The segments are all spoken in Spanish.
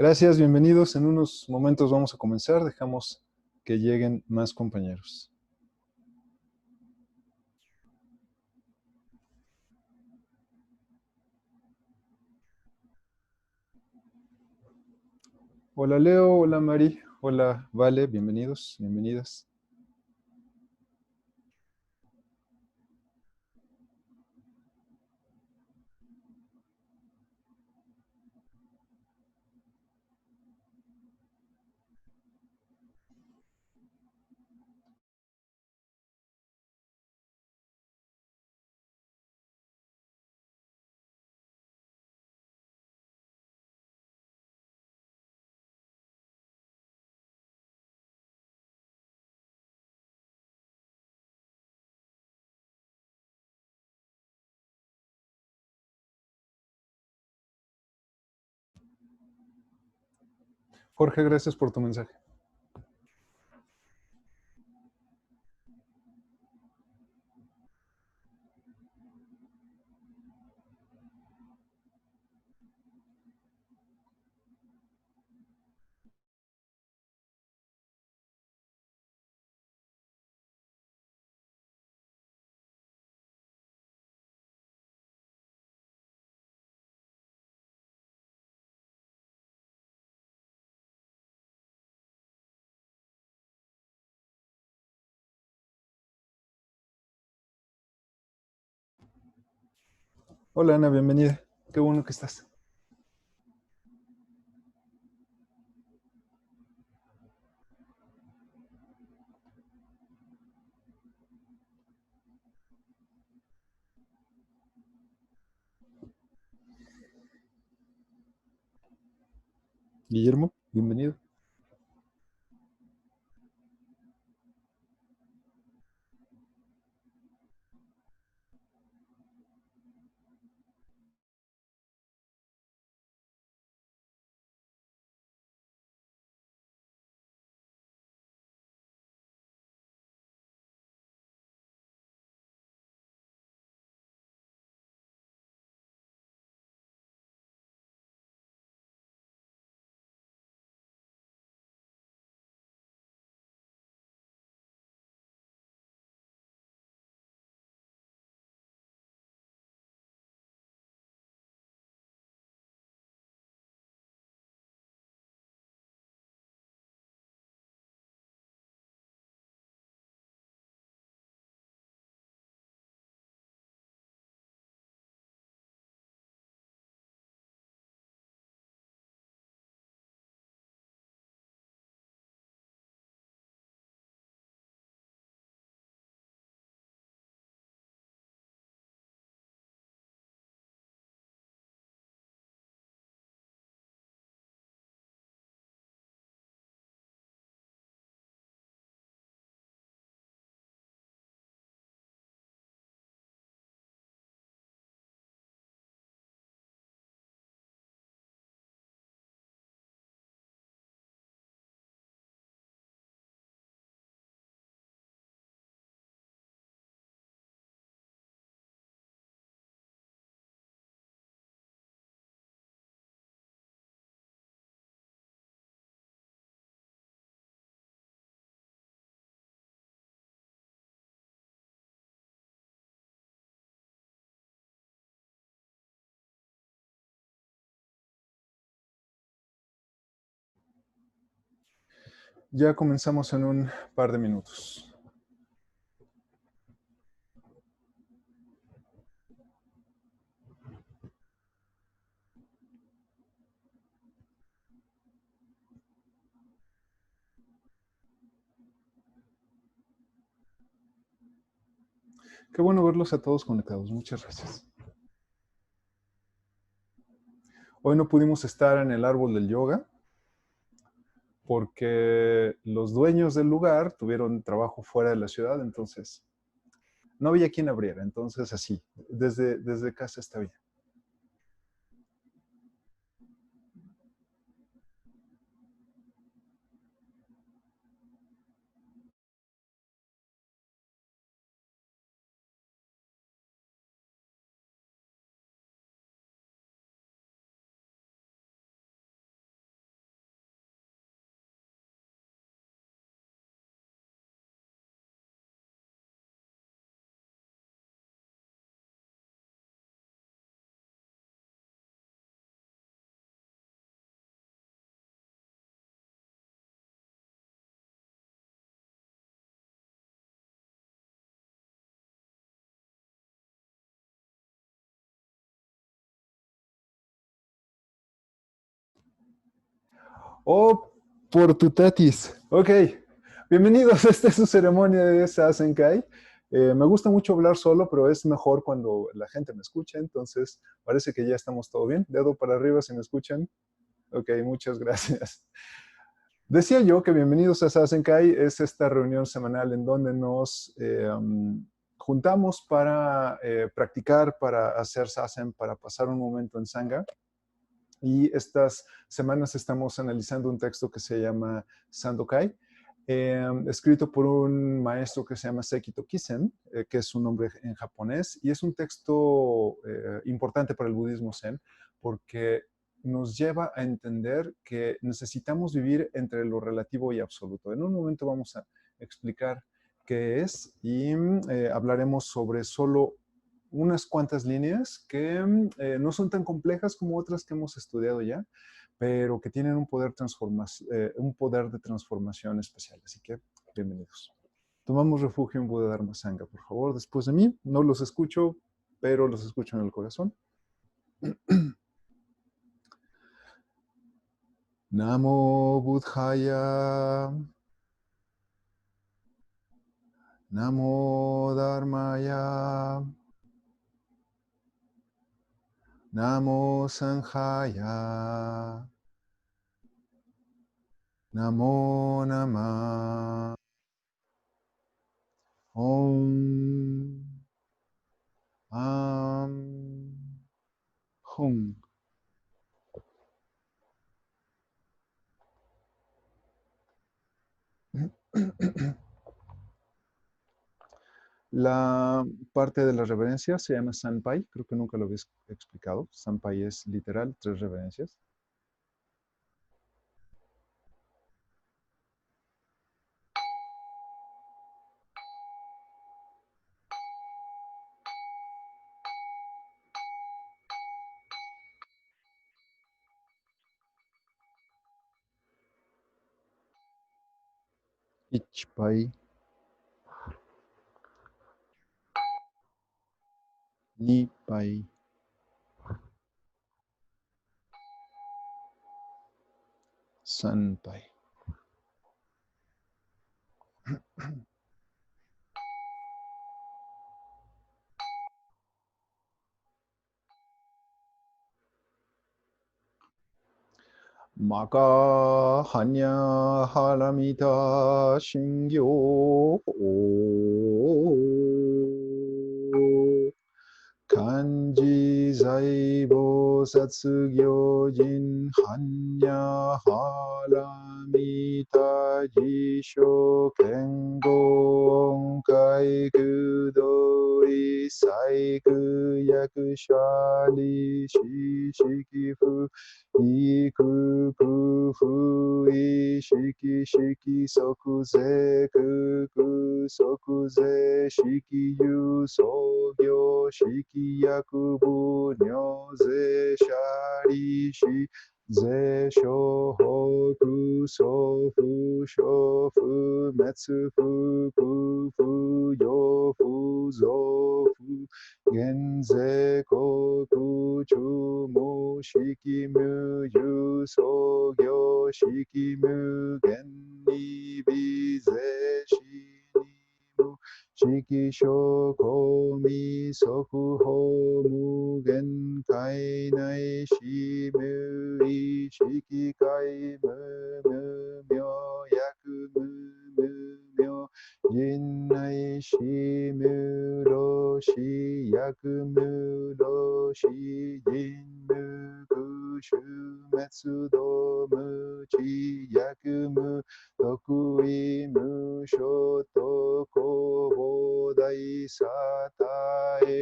Gracias, bienvenidos. En unos momentos vamos a comenzar. Dejamos que lleguen más compañeros. Hola Leo, hola Mari, hola Vale, bienvenidos, bienvenidas. Jorge, gracias por tu mensaje. Hola Ana, bienvenida. Qué bueno que estás. Guillermo, bienvenido. Ya comenzamos en un par de minutos. Qué bueno verlos a todos conectados. Muchas gracias. Hoy no pudimos estar en el árbol del yoga porque los dueños del lugar tuvieron trabajo fuera de la ciudad, entonces no había quien abriera. Entonces así, desde casa está bien. Oh, por tu tatis. Ok, bienvenidos. Esta es su ceremonia de Sasenkai. Me gusta mucho hablar solo, pero es mejor cuando la gente me escucha. Entonces, parece que ya estamos todo bien. Dedo para arriba si me escuchan. Ok, muchas gracias. Decía yo que bienvenidos a Sasenkai. Es esta reunión semanal en donde nos juntamos para practicar, para hacer Sasen, para pasar un momento en Sangha. Y estas semanas estamos analizando un texto que se llama Sandokai, escrito por un maestro que se llama Sekito Kisen, que es un nombre en japonés, y es un texto importante para el budismo zen, porque nos lleva a entender que necesitamos vivir entre lo relativo y absoluto. En un momento vamos a explicar qué es y hablaremos sobre solo unas cuantas líneas que no son tan complejas como otras que hemos estudiado ya, pero que tienen un poder de transformación especial. Así que, bienvenidos. Tomamos refugio en Buda Dharma Sangha, por favor, después de mí. No los escucho, pero los escucho en el corazón. Namo Buddhaya. Namo Dharmaya. Namo Sanghaya. Namo Namah. Om. Hum. La parte de la reverencia se llama Sanpai, creo que nunca lo habéis explicado. Sanpai es literal 3 reverencias. Ichpai, Nipai, Sanpai. Maka hanya haramita shingyo. Kanji zaibo satsugyojin hanya haramita jisho kengo onkai kudoi saiku yakushari shishikifu ikuku fui shiki shiki sokuze kuku sokuze shiki yu sogyo shiki yakubu nyoze shari shi ze shohoku sofu shofu metsu fuku yofu zofu genze koku chumu shikimu yu sogyo shikimu genni bize shinimu shikisho komi soku homu genkai nai shimu i shikikai mu myo yaku mu myo Jinnai shi mu ro shi yaku mu ro shi jin mu kushu metsu do mu chi yaku mu toku i mu shoto kobo dai satae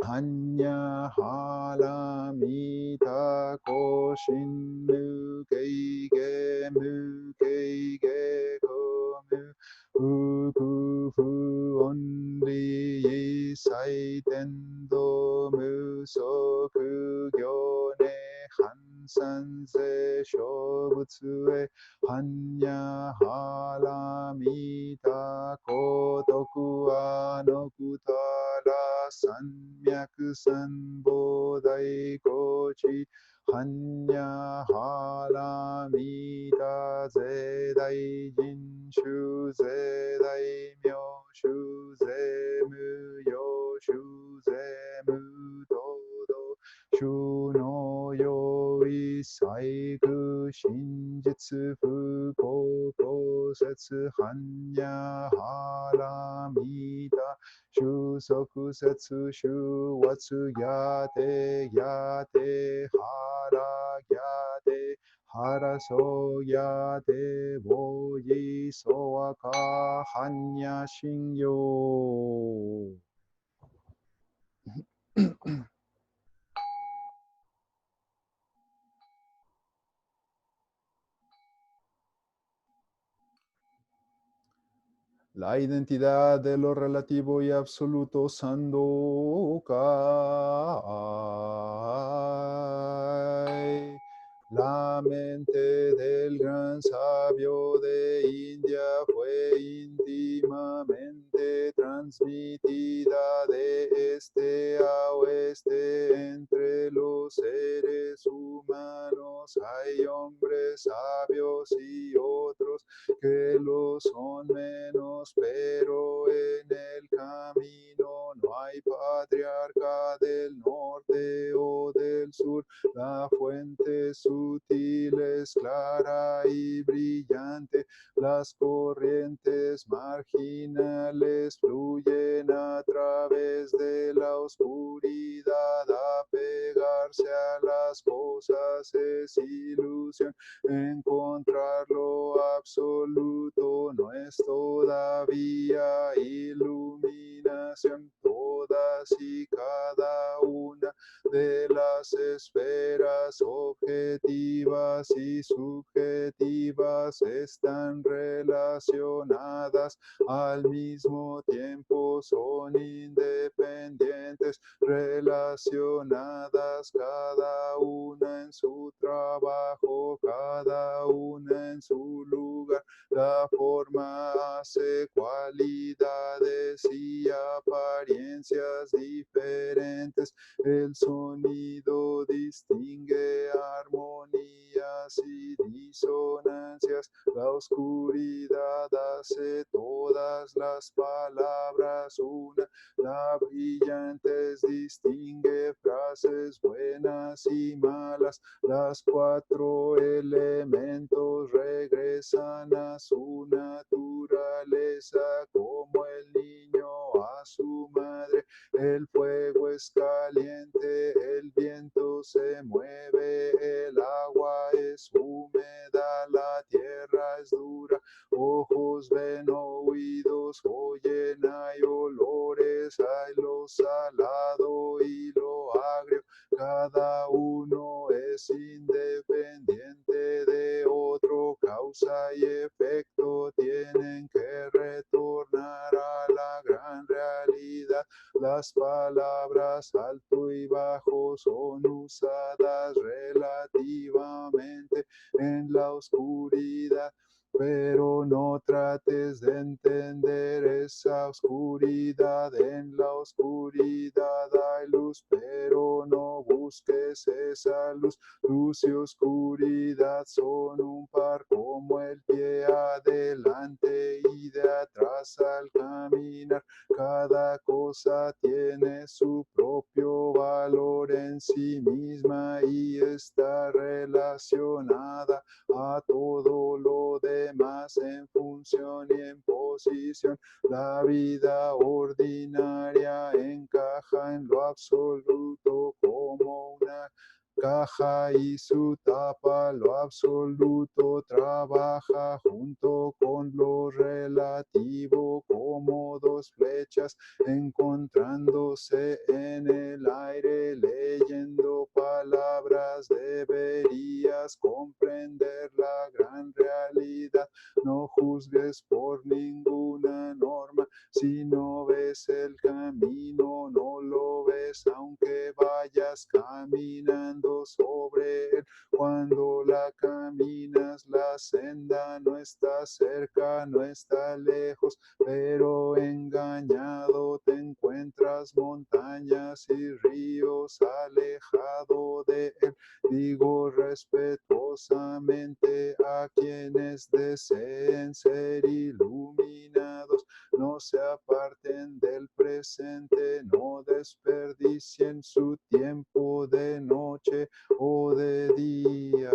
Hanya halamita koshin mu keige komu uku fu onri yisai tendo musoku gyone hansan ze shobutsu e hanya halamita kotoku anokutara sanmyaku sanbodai kochi hanya haramita zedai jinshu zedai myo shu zemu yo shu zemu dodo shu no yo isai ku shinjitsu fuko setsu hanya haramita Shusoku setsu shu watsu yate yate hara yate hara so yate woyi soaka hanya shinyo. La identidad de lo relativo y absoluto Sandokai. La mente del gran sabio de India fue íntimamente transmitida de este a oeste entre los seres humanos. Hay hombres sabios y otros que lo son menos, pero en el camino no hay patriarca del norte o del sur. La fuente sutil es clara y brillante. Las corrientes marginales fluyen a través de la oscuridad. Apegarse a las cosas es ilusión. Encontrar lo absoluto no es todavía iluminación. Todas y cada una de las esferas objetivas y subjetivas están relacionadas al mismo tiempo, son independientes, relacionadas cada una en su trabajo, cada una en su lugar. La forma hace cualidades y apariencias diferentes. El sonido distingue armonías y disonancias. La oscuridad hace todas las palabras una. La brillantez distingue frases buenas y malas. Las cuatro elementos regresan a su naturaleza como el niño a su madre. El fuego es caliente, el viento se mueve, el agua es húmeda, la tierra es dura. Ojos ven, oídos oyen, hay olores, hay lo salado y lo agrio. Cada uno es independiente de otro, causa y efecto tienen que retornar a la gran realidad. Las palabras alto y bajo son usadas relativamente en la oscuridad. Pero no trates de entender esa oscuridad. En la oscuridad hay luz, pero no busques esa luz. Luz y oscuridad son un par, como el pie adelante y de atrás al caminar. Cada cosa tiene su propio valor en sí misma y está relacionada a todo lo demás en función y en posición. La vida ordinaria encaja en lo absoluto como una caja y su tapa. Lo absoluto trabaja junto con lo relativo como dos flechas encontrándose en el aire. Leyendo palabras deberías comprender la gran realidad. No juzgues por ninguna norma. Si no ves el camino, no lo ves, aunque vayas caminando sobre él. Cuando la caminas, la senda no está cerca, no está lejos, pero engañado te encuentras montañas y ríos alejado de él. Digo respetuosamente a quienes deseen ser iluminados, no se aparten del presente, no desperdicien su tiempo de noche o de día.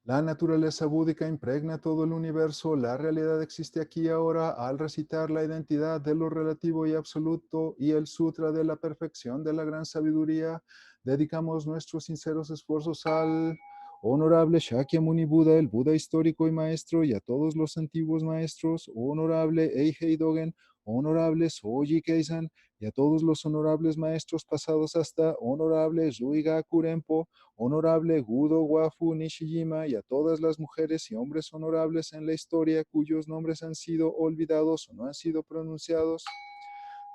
La naturaleza búdica impregna todo el universo, la realidad existe aquí y ahora. Al recitar la identidad de lo relativo y absoluto y el sutra de la perfección de la gran sabiduría, dedicamos nuestros sinceros esfuerzos al honorable Shakyamuni Buda, el Buda histórico y maestro, y a todos los antiguos maestros, honorable Eihei Dogen, honorable Soji Keisan, y a todos los honorables maestros pasados hasta honorable Ruigaku Rempo, honorable Gudo Wafu Nishijima, y a todas las mujeres y hombres honorables en la historia cuyos nombres han sido olvidados o no han sido pronunciados.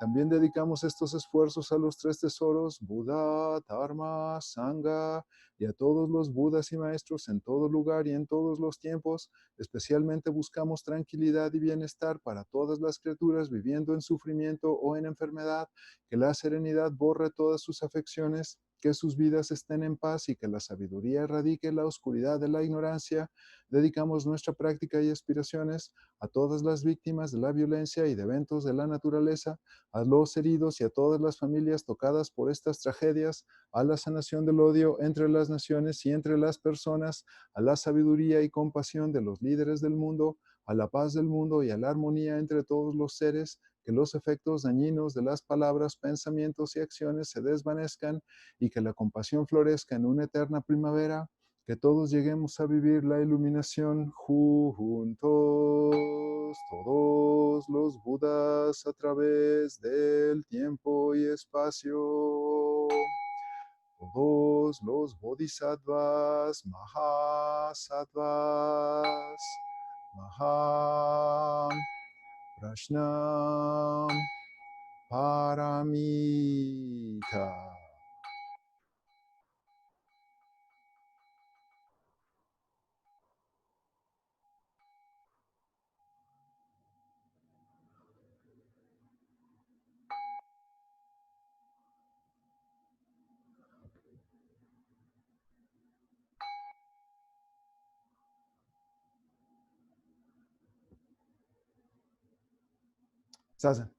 También dedicamos estos esfuerzos a los tres tesoros, Buda, Dharma, Sangha, y a todos los Budas y maestros en todo lugar y en todos los tiempos. Especialmente buscamos tranquilidad y bienestar para todas las criaturas viviendo en sufrimiento o en enfermedad, que la serenidad borre todas sus afecciones, que sus vidas estén en paz y que la sabiduría erradique la oscuridad de la ignorancia. Dedicamos nuestra práctica y aspiraciones a todas las víctimas de la violencia y de eventos de la naturaleza, a los heridos y a todas las familias tocadas por estas tragedias, a la sanación del odio entre las naciones y entre las personas, a la sabiduría y compasión de los líderes del mundo, a la paz del mundo y a la armonía entre todos los seres, que los efectos dañinos de las palabras, pensamientos y acciones se desvanezcan y que la compasión florezca en una eterna primavera, que todos lleguemos a vivir la iluminación juntos, todos los Budas a través del tiempo y espacio, todos los Bodhisattvas, Mahasattvas, Maham, Prashnam, Paramita. Sasa.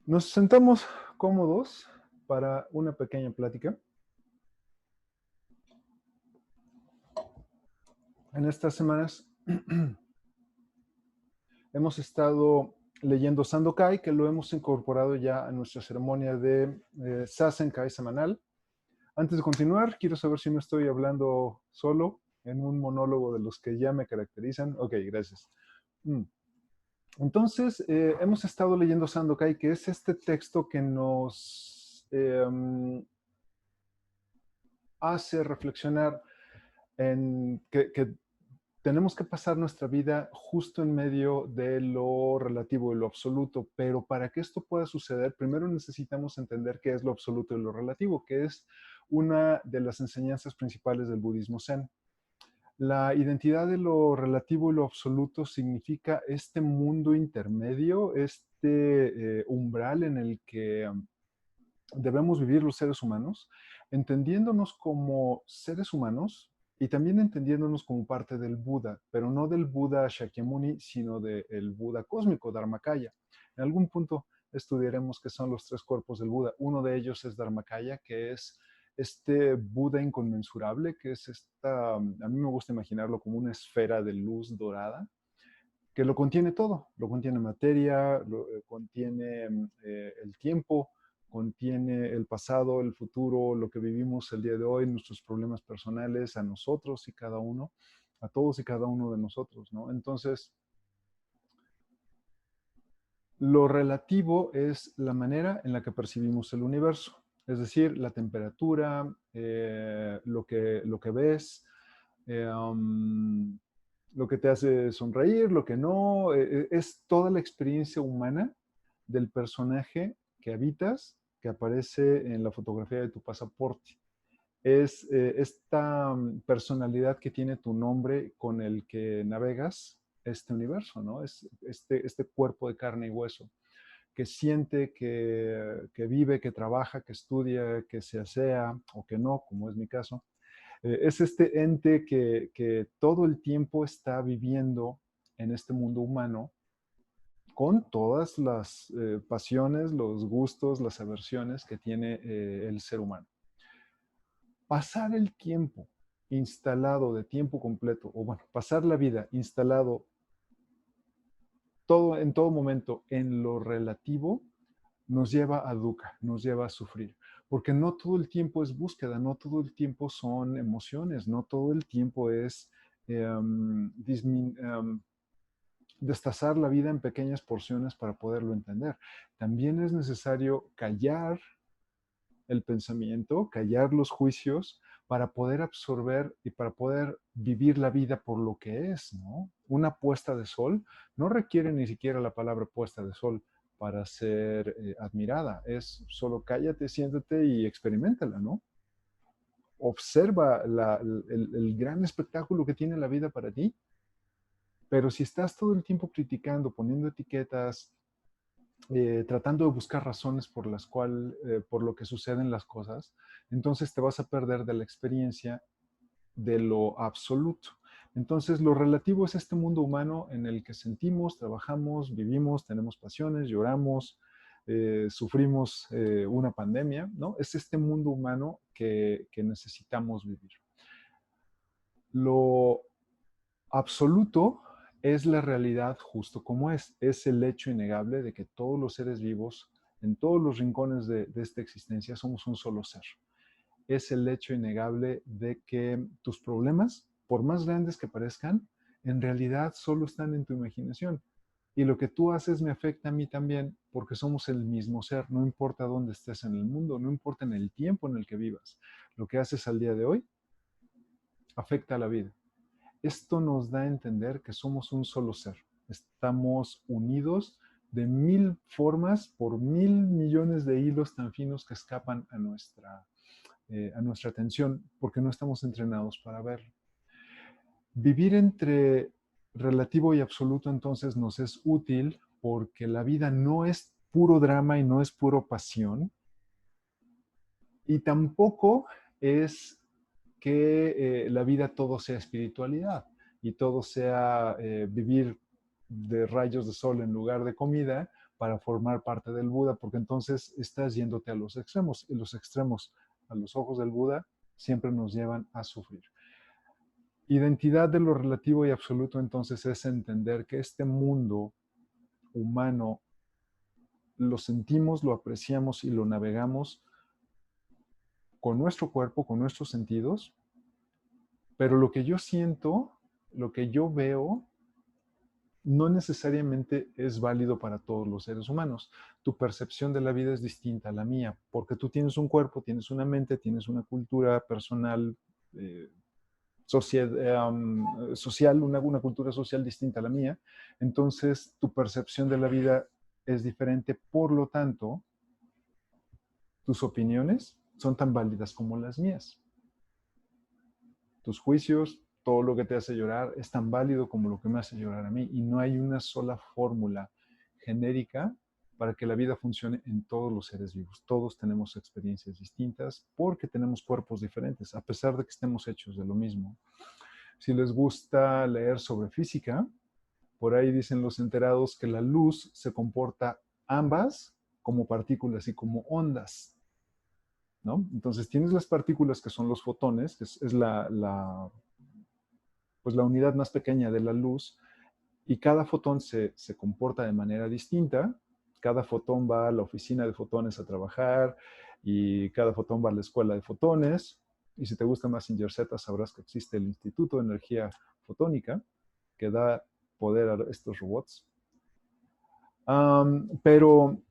Nos sentamos cómodos para una pequeña plática. En estas semanas hemos estado leyendo Sandokai, que lo hemos incorporado ya a nuestra ceremonia de Sasenkai semanal. Antes de continuar, quiero saber si no estoy hablando solo en un monólogo de los que ya me caracterizan. Ok, gracias. Entonces, hemos estado leyendo Sandokai, que es este texto que nos hace reflexionar en que tenemos que pasar nuestra vida justo en medio de lo relativo y lo absoluto, pero para que esto pueda suceder, primero necesitamos entender qué es lo absoluto y lo relativo, que es una de las enseñanzas principales del budismo zen. La identidad de lo relativo y lo absoluto significa este mundo intermedio, este umbral en el que debemos vivir los seres humanos, entendiéndonos como seres humanos y también entendiéndonos como parte del Buda, pero no del Buda Shakyamuni, sino del Buda cósmico, Dharmakaya. En algún punto estudiaremos qué son los tres cuerpos del Buda. Uno de ellos es Dharmakaya, que es este Buda inconmensurable, que es esta, a mí me gusta imaginarlo como una esfera de luz dorada, que lo contiene todo, lo contiene materia, contiene el tiempo, contiene el pasado, el futuro, lo que vivimos el día de hoy, nuestros problemas personales, a nosotros y cada uno, a todos y cada uno de nosotros, ¿no? Entonces, lo relativo es la manera en la que percibimos el universo, es decir, la temperatura, lo que ves, lo que te hace sonreír, lo que no, es toda la experiencia humana del personaje que habitas, que aparece en la fotografía de tu pasaporte. Es esta personalidad que tiene tu nombre con el que navegas este universo, ¿no? Es este cuerpo de carne y hueso que siente, que vive, que trabaja, que estudia, que se asea o que no, como es mi caso. Es este ente que todo el tiempo está viviendo en este mundo humano con todas las pasiones, los gustos, las aversiones que tiene el ser humano. Pasar el tiempo instalado de tiempo completo, o bueno, pasar la vida instalado en todo momento en lo relativo, nos lleva a dukkha, nos lleva a sufrir. Porque no todo el tiempo es búsqueda, no todo el tiempo son emociones, no todo el tiempo es destazar la vida en pequeñas porciones para poderlo entender. También es necesario callar el pensamiento, callar los juicios para poder absorber y para poder vivir la vida por lo que es, ¿no? Una puesta de sol no requiere ni siquiera la palabra puesta de sol para ser admirada. Es solo cállate, siéntate y experimentala, ¿no? Observa el gran espectáculo que tiene la vida para ti. Pero si estás todo el tiempo criticando, poniendo etiquetas, tratando de buscar razones por las cuales, por lo que suceden las cosas, entonces te vas a perder de la experiencia de lo absoluto. Entonces, lo relativo es este mundo humano en el que sentimos, trabajamos, vivimos, tenemos pasiones, lloramos, sufrimos una pandemia, ¿no? Es este mundo humano que necesitamos vivir. Lo absoluto es la realidad justo como es el hecho innegable de que todos los seres vivos, en todos los rincones de esta existencia, somos un solo ser. Es el hecho innegable de que tus problemas, por más grandes que parezcan, en realidad solo están en tu imaginación. Y lo que tú haces me afecta a mí también porque somos el mismo ser, no importa dónde estés en el mundo, no importa en el tiempo en el que vivas. Lo que haces al día de hoy afecta a la vida. Esto nos da a entender que somos un solo ser. Estamos unidos de mil formas por mil millones de hilos tan finos que escapan a nuestra atención porque no estamos entrenados para verlo. Vivir entre relativo y absoluto entonces nos es útil porque la vida no es puro drama y no es puro pasión y tampoco es que la vida todo sea espiritualidad y todo sea vivir de rayos de sol en lugar de comida para formar parte del Buda, porque entonces estás yéndote a los extremos, y los extremos a los ojos del Buda siempre nos llevan a sufrir. Identidad de lo relativo y absoluto entonces es entender que este mundo humano lo sentimos, lo apreciamos y lo navegamos con nuestro cuerpo, con nuestros sentidos, pero lo que yo siento, lo que yo veo, no necesariamente es válido para todos los seres humanos. Tu percepción de la vida es distinta a la mía, porque tú tienes un cuerpo, tienes una mente, tienes una cultura personal, social, una cultura social distinta a la mía. Entonces, tu percepción de la vida es diferente. Por lo tanto, tus opiniones son tan válidas como las mías. Tus juicios, todo lo que te hace llorar, es tan válido como lo que me hace llorar a mí. Y no hay una sola fórmula genérica para que la vida funcione en todos los seres vivos. Todos tenemos experiencias distintas porque tenemos cuerpos diferentes, a pesar de que estemos hechos de lo mismo. Si les gusta leer sobre física, por ahí dicen los enterados que la luz se comporta ambas como partículas y como ondas, ¿no? Entonces tienes las partículas que son los fotones, que es pues la unidad más pequeña de la luz, y cada fotón se comporta de manera distinta. Cada fotón va a la oficina de fotones a trabajar y cada fotón va a la escuela de fotones. Y si te gusta Mazinger Z, sabrás que existe el Instituto de Energía Fotónica, que da poder a estos robots. Pero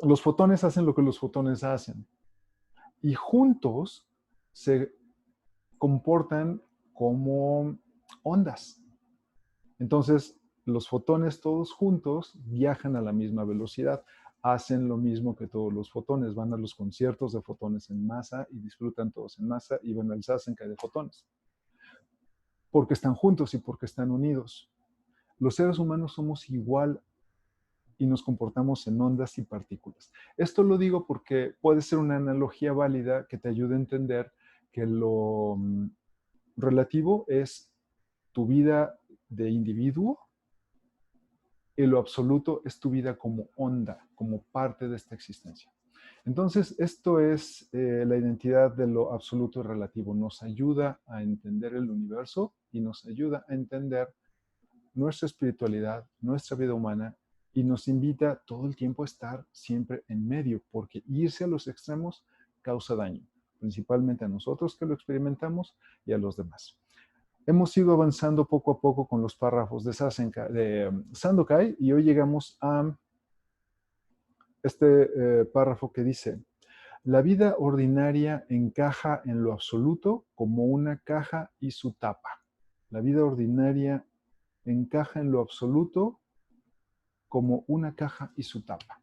los fotones hacen lo que los fotones hacen. Y juntos se comportan como ondas. Entonces, los fotones todos juntos viajan a la misma velocidad, hacen lo mismo que todos los fotones, van a los conciertos de fotones en masa y disfrutan todos en masa y van al Sazenkai de fotones, porque están juntos y porque están unidos. Los seres humanos somos igual y nos comportamos en ondas y partículas. Esto lo digo porque puede ser una analogía válida que te ayude a entender que lo relativo es tu vida de individuo y lo absoluto es tu vida como onda, como parte de esta existencia. Entonces, esto es la identidad de lo absoluto y relativo. Nos ayuda a entender el universo y nos ayuda a entender nuestra espiritualidad, nuestra vida humana y nos invita todo el tiempo a estar siempre en medio, porque irse a los extremos causa daño, principalmente a nosotros que lo experimentamos y a los demás. Hemos ido avanzando poco a poco con los párrafos de Sandokai y hoy llegamos a este párrafo que dice: la vida ordinaria encaja en lo absoluto como una caja y su tapa. La vida ordinaria encaja en lo absoluto como una caja y su tapa.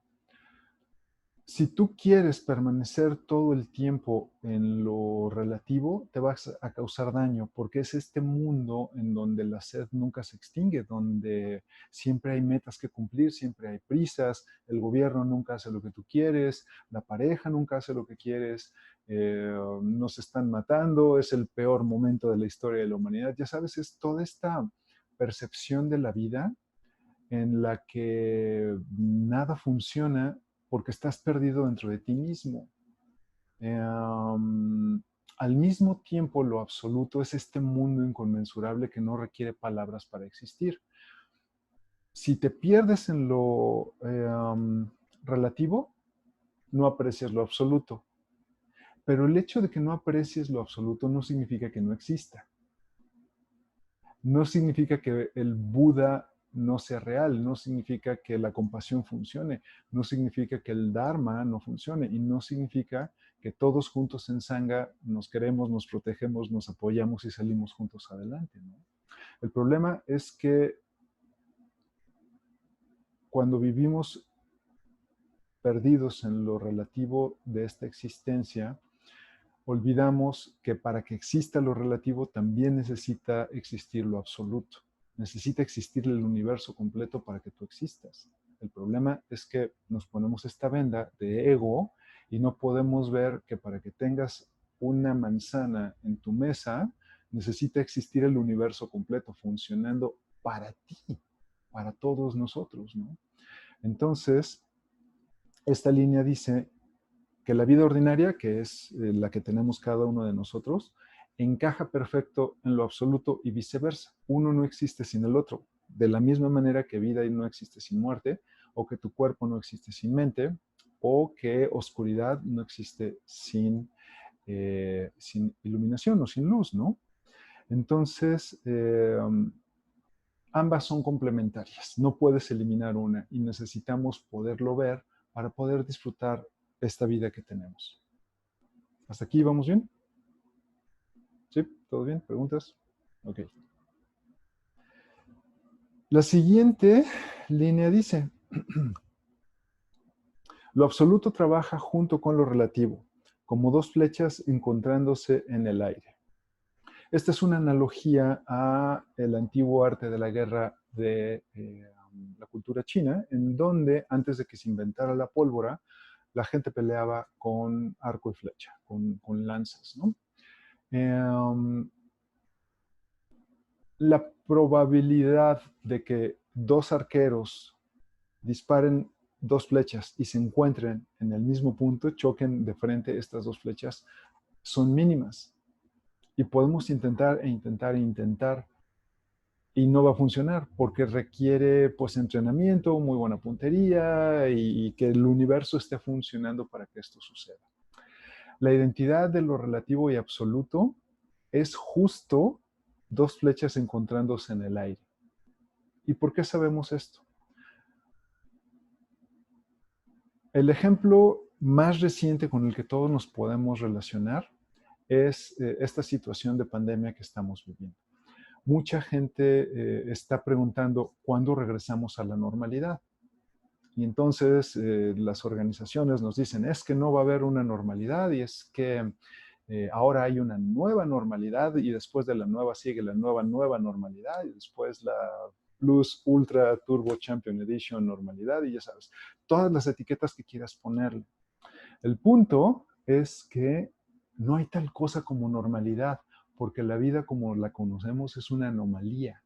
Si tú quieres permanecer todo el tiempo en lo relativo, te vas a causar daño, porque es este mundo en donde la sed nunca se extingue, donde siempre hay metas que cumplir, siempre hay prisas, el gobierno nunca hace lo que tú quieres, la pareja nunca hace lo que quieres, nos están matando, es el peor momento de la historia de la humanidad. Ya sabes, es toda esta percepción de la vida en la que nada funciona porque estás perdido dentro de ti mismo. Al mismo tiempo, lo absoluto es este mundo inconmensurable que no requiere palabras para existir. Si te pierdes en lo relativo, no aprecias lo absoluto. Pero el hecho de que no aprecies lo absoluto no significa que no exista. No significa que el Buda no sea real, no significa que la compasión funcione, no significa que el Dharma no funcione y no significa que todos juntos en Sangha nos queremos, nos protegemos, nos apoyamos y salimos juntos adelante, ¿no? El problema es que cuando vivimos perdidos en lo relativo de esta existencia, olvidamos que para que exista lo relativo también necesita existir lo absoluto. Necesita existir el universo completo para que tú existas. El problema es que nos ponemos esta venda de ego y no podemos ver que para que tengas una manzana en tu mesa, necesita existir el universo completo funcionando para ti. para todos nosotros, ¿no? Entonces, esta línea dice que la vida ordinaria, que es la que tenemos cada uno de nosotros, encaja perfecto en lo absoluto y viceversa. Uno no existe sin el otro. De la misma manera que vida no existe sin muerte, o que tu cuerpo no existe sin mente, o que oscuridad no existe sin iluminación o sin luz, ¿no? Entonces, ambas son complementarias. No puedes eliminar una y necesitamos poderlo ver para poder disfrutar esta vida que tenemos. ¿Hasta aquí vamos bien? ¿Sí? ¿Todo bien? ¿Preguntas? Ok. La siguiente línea dice, lo absoluto trabaja junto con lo relativo, como dos flechas encontrándose en el aire. Esta es una analogía a el antiguo arte de la guerra de la cultura china, en donde antes de que se inventara la pólvora, la gente peleaba con arco y flecha, con lanzas, ¿no? La probabilidad de que dos arqueros disparen dos flechas y se encuentren en el mismo punto, choquen de frente estas dos flechas, son mínimas. Y podemos intentar e intentar e intentar y no va a funcionar porque requiere pues entrenamiento, muy buena puntería y que el universo esté funcionando para que esto suceda. La identidad de lo relativo y absoluto es justo dos flechas encontrándose en el aire. ¿Y por qué sabemos esto? El ejemplo más reciente con el que todos nos podemos relacionar es esta situación de pandemia que estamos viviendo. Mucha gente está preguntando cuándo regresamos a la normalidad. Y entonces las organizaciones nos dicen, es que no va a haber una normalidad y es que ahora hay una nueva normalidad y después de la nueva sigue la nueva normalidad y después la Plus Ultra Turbo Champion Edition normalidad y ya sabes, todas las etiquetas que quieras ponerle. El punto es que no hay tal cosa como normalidad, porque la vida como la conocemos es una anomalía.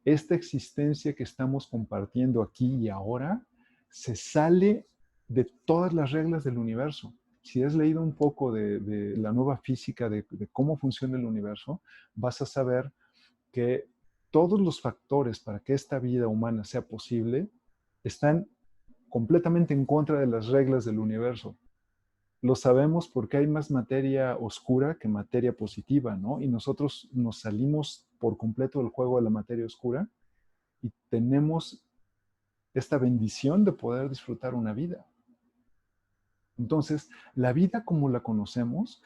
Esta existencia que estamos compartiendo aquí y ahora se sale de todas las reglas del universo. Si has leído un poco de la nueva física, de cómo funciona el universo, vas a saber que todos los factores para que esta vida humana sea posible están completamente en contra de las reglas del universo. Lo sabemos porque hay más materia oscura que materia positiva, ¿no? Y nosotros nos salimos por completo del juego de la materia oscura y tenemos esta bendición de poder disfrutar una vida. Entonces, la vida como la conocemos,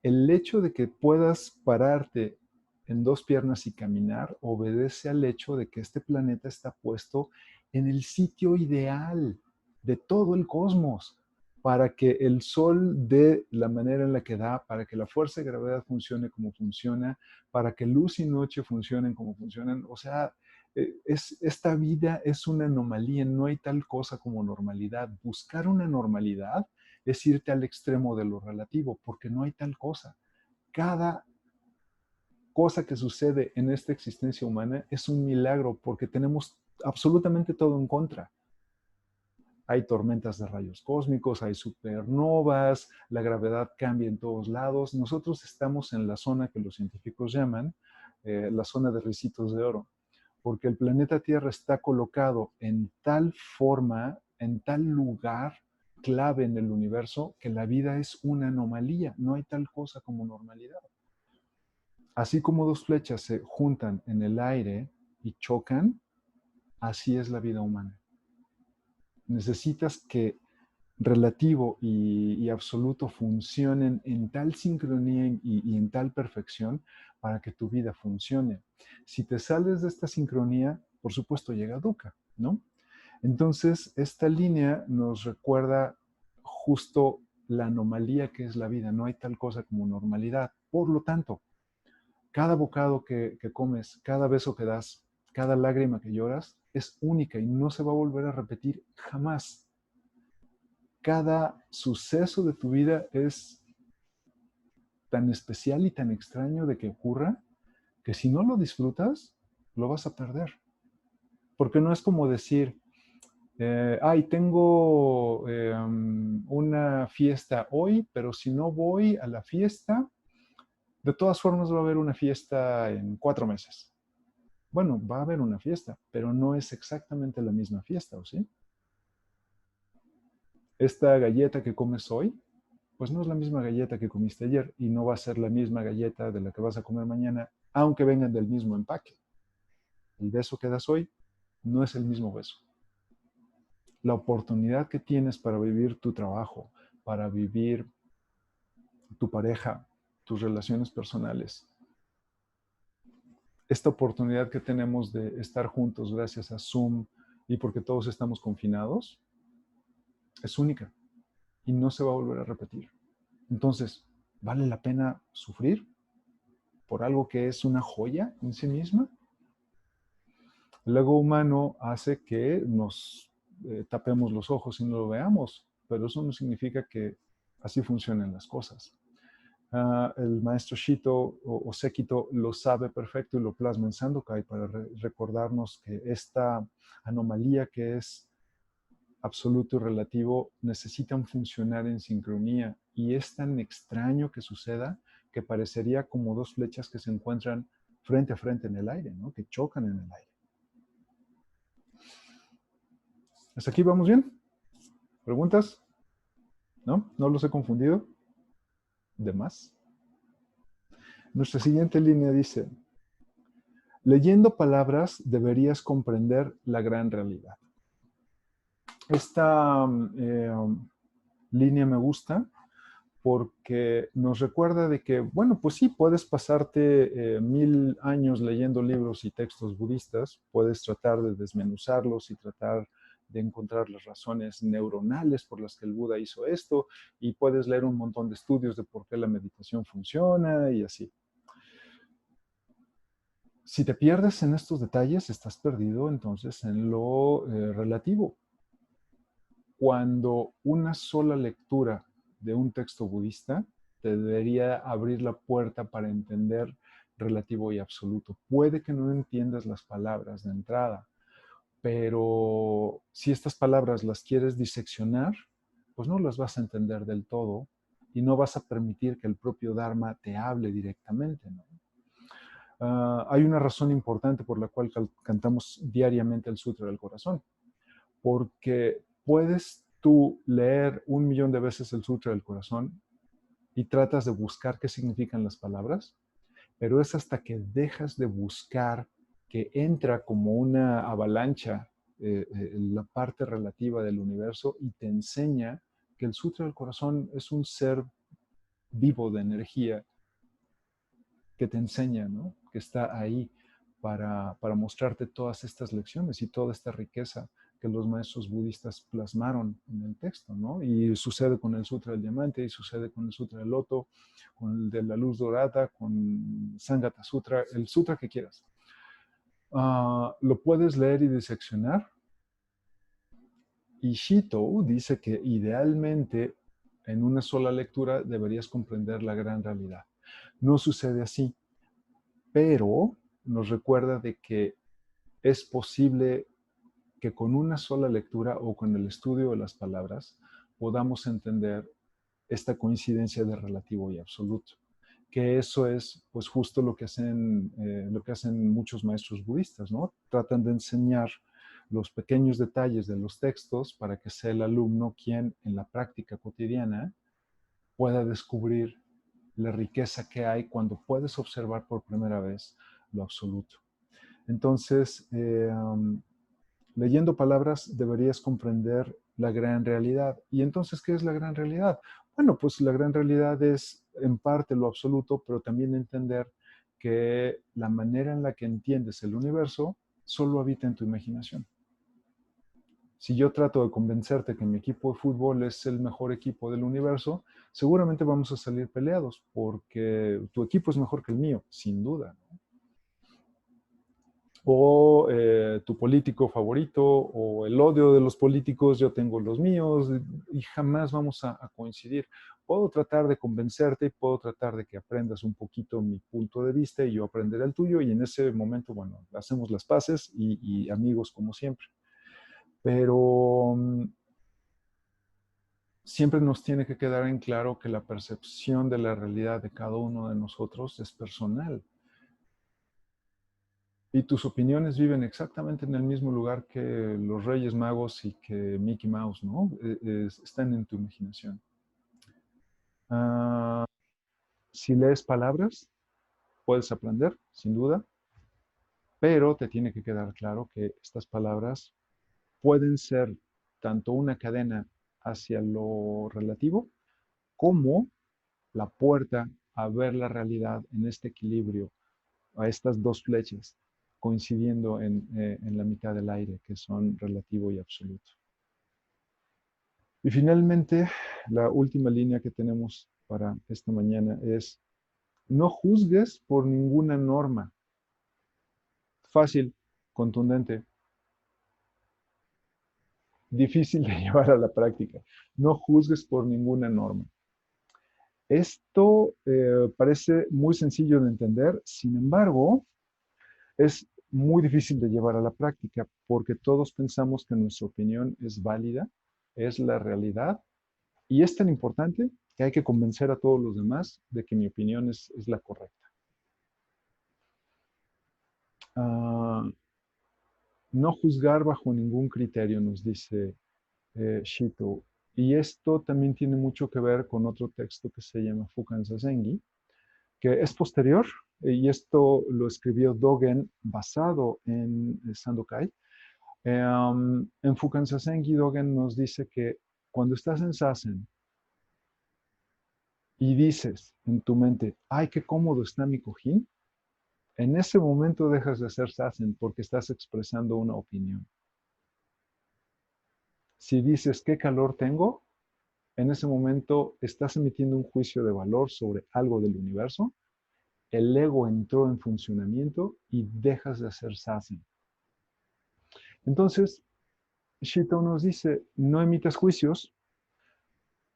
el hecho de que puedas pararte en dos piernas y caminar obedece al hecho de que este planeta está puesto en el sitio ideal de todo el cosmos para que el sol dé la manera en la que da, para que la fuerza de gravedad funcione como funciona, para que luz y noche funcionen como funcionan. O sea, esta vida es una anomalía, no hay tal cosa como normalidad. Buscar una normalidad es irte al extremo de lo relativo, porque no hay tal cosa. Cada cosa que sucede en esta existencia humana es un milagro, porque tenemos absolutamente todo en contra. Hay tormentas de rayos cósmicos, hay supernovas, la gravedad cambia en todos lados. Nosotros estamos en la zona que los científicos llaman la zona de ricitos de oro, porque el planeta Tierra está colocado en tal forma, en tal lugar clave en el universo, que la vida es una anomalía, no hay tal cosa como normalidad. Así como dos flechas se juntan en el aire y chocan, así es la vida humana. Necesitas que relativo y absoluto funcionen en tal sincronía y en tal perfección para que tu vida funcione. Si te sales de esta sincronía, por supuesto llega dukkha, ¿no? Entonces, esta línea nos recuerda justo la anomalía que es la vida. No hay tal cosa como normalidad. Por lo tanto, cada bocado que comes, cada beso que das, cada lágrima que lloras, es única y no se va a volver a repetir jamás. Cada suceso de tu vida es tan especial y tan extraño de que ocurra que si no lo disfrutas, lo vas a perder. Porque no es como decir, ay, tengo una fiesta hoy, pero si no voy a la fiesta, de todas formas va a haber una fiesta en 4 meses. Bueno, va a haber una fiesta, pero no es exactamente la misma fiesta, ¿o sí? Esta galleta que comes hoy, pues no es la misma galleta que comiste ayer y no va a ser la misma galleta de la que vas a comer mañana, aunque vengan del mismo empaque. El beso que das hoy no es el mismo beso. La oportunidad que tienes para vivir tu trabajo, para vivir tu pareja, tus relaciones personales, esta oportunidad que tenemos de estar juntos gracias a Zoom y porque todos estamos confinados, es única y no se va a volver a repetir. Entonces, ¿vale la pena sufrir por algo que es una joya en sí misma? El ego humano hace que nos tapemos los ojos y no lo veamos, pero eso no significa que así funcionen las cosas. El maestro Shito o Sekito lo sabe perfecto y lo plasma en Sandokai para recordarnos que esta anomalía que es absoluto y relativo necesitan funcionar en sincronía y es tan extraño que suceda que parecería como dos flechas que se encuentran frente a frente en el aire, ¿no? Que chocan en el aire. ¿Hasta aquí vamos bien? ¿Preguntas? ¿No? ¿No los he confundido? ¿De más? Nuestra siguiente línea dice, leyendo palabras deberías comprender la gran realidad. Esta línea me gusta porque nos recuerda de que, bueno, pues sí, puedes pasarte 1000 años leyendo libros y textos budistas, puedes tratar de desmenuzarlos y tratar de encontrar las razones neuronales por las que el Buda hizo esto, y puedes leer un montón de estudios de por qué la meditación funciona y así. Si te pierdes en estos detalles, estás perdido entonces en lo relativo. Cuando una sola lectura de un texto budista te debería abrir la puerta para entender relativo y absoluto. Puede que no entiendas las palabras de entrada, pero si estas palabras las quieres diseccionar, pues no las vas a entender del todo y no vas a permitir que el propio Dharma te hable directamente, ¿no? Hay una razón importante por la cual cantamos diariamente el Sutra del Corazón, porque puedes tú leer 1 millón de veces el Sutra del Corazón y tratas de buscar qué significan las palabras, pero es hasta que dejas de buscar que entra como una avalancha la parte relativa del universo y te enseña que el Sutra del Corazón es un ser vivo de energía que te enseña, ¿no? Que está ahí para mostrarte todas estas lecciones y toda esta riqueza que los maestros budistas plasmaron en el texto, ¿no? Y sucede con el Sutra del Diamante, y sucede con el Sutra del Loto, con el de la Luz Dorada, con Sangata Sutra, el sutra que quieras. Lo puedes leer y diseccionar. Y Shito dice que idealmente en una sola lectura deberías comprender la gran realidad. No sucede así, pero nos recuerda de que es posible que con una sola lectura o con el estudio de las palabras podamos entender esta coincidencia de relativo y absoluto. Que eso es pues justo lo que hacen muchos maestros budistas, ¿no? Tratan de enseñar los pequeños detalles de los textos para que sea el alumno quien en la práctica cotidiana pueda descubrir la riqueza que hay cuando puedes observar por primera vez lo absoluto. Entonces, leyendo palabras deberías comprender la gran realidad. ¿Y entonces qué es la gran realidad? Bueno, pues la gran realidad es en parte lo absoluto, pero también entender que la manera en la que entiendes el universo solo habita en tu imaginación. Si yo trato de convencerte que mi equipo de fútbol es el mejor equipo del universo, seguramente vamos a salir peleados porque tu equipo es mejor que el mío, sin duda, ¿no? O tu político favorito, o el odio de los políticos, yo tengo los míos, y jamás vamos a coincidir, puedo tratar de convencerte y puedo tratar de que aprendas un poquito mi punto de vista y yo aprenderé el tuyo y en ese momento, bueno, hacemos las paces y amigos como siempre. Pero siempre nos tiene que quedar en claro que la percepción de la realidad de cada uno de nosotros es personal. Y tus opiniones viven exactamente en el mismo lugar que los Reyes Magos y que Mickey Mouse, ¿no? Están en tu imaginación. Ah, si lees palabras, puedes aprender, sin duda, pero te tiene que quedar claro que estas palabras pueden ser tanto una cadena hacia lo relativo como la puerta a ver la realidad en este equilibrio, a estas dos flechas coincidiendo en la mitad del aire, que son relativo y absoluto. Y finalmente, la última línea que tenemos para esta mañana es, no juzgues por ninguna norma. Fácil, contundente, difícil de llevar a la práctica. No juzgues por ninguna norma. Esto parece muy sencillo de entender, sin embargo, es muy difícil de llevar a la práctica porque todos pensamos que nuestra opinión es válida, es la realidad y es tan importante que hay que convencer a todos los demás de que mi opinión es la correcta. Uh, no juzgar bajo ningún criterio, nos dice Shito. Y esto también tiene mucho que ver con otro texto que se llama Fukan Zazengi, que es posterior, y esto lo escribió Dogen basado en Sandokai. En Fukan Zazengi, Dogen nos dice que cuando estás en Zazen y dices en tu mente, ay, qué cómodo está mi cojín, en ese momento dejas de hacer Zazen porque estás expresando una opinión. Si dices, qué calor tengo, en ese momento estás emitiendo un juicio de valor sobre algo del universo, el ego entró en funcionamiento y dejas de hacer Zazen. Entonces, Shito nos dice, no emitas juicios,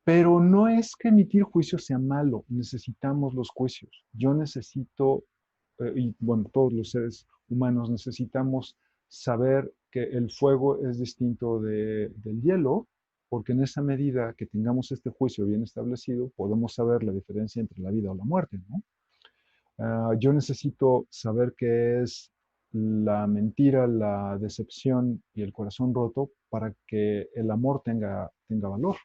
pero no es que emitir juicios sea malo, necesitamos los juicios. Yo necesito, y bueno, todos los seres humanos necesitamos saber que el fuego es distinto del hielo, porque en esa medida que tengamos este juicio bien establecido, podemos saber la diferencia entre la vida o la muerte, ¿no? Yo necesito saber qué es la mentira, la decepción y el corazón roto para que el amor tenga valor,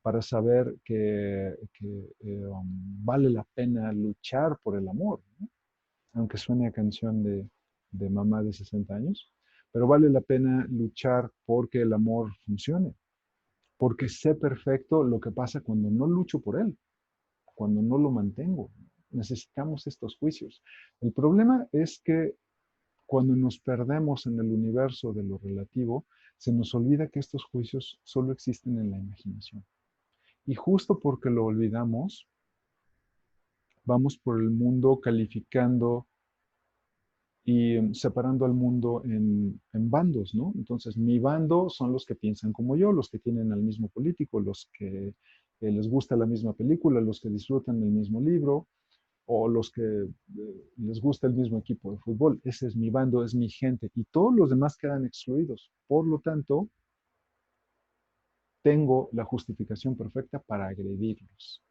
para saber que vale la pena luchar por el amor, ¿no? Aunque suene a canción de mamá de 60 años, pero vale la pena luchar porque el amor funcione, porque sé perfecto lo que pasa cuando no lucho por él, cuando no lo mantengo. Necesitamos estos juicios. El problema es que cuando nos perdemos en el universo de lo relativo, se nos olvida que estos juicios solo existen en la imaginación. Y justo porque lo olvidamos, vamos por el mundo calificando y separando al mundo en bandos, ¿no? Entonces, mi bando son los que piensan como yo, los que tienen al mismo político, los que les gusta la misma película, los que disfrutan el mismo libro, o los que les gusta el mismo equipo de fútbol. Ese es mi bando, es mi gente, y todos los demás quedan excluidos. Por lo tanto, tengo la justificación perfecta para agredirlos.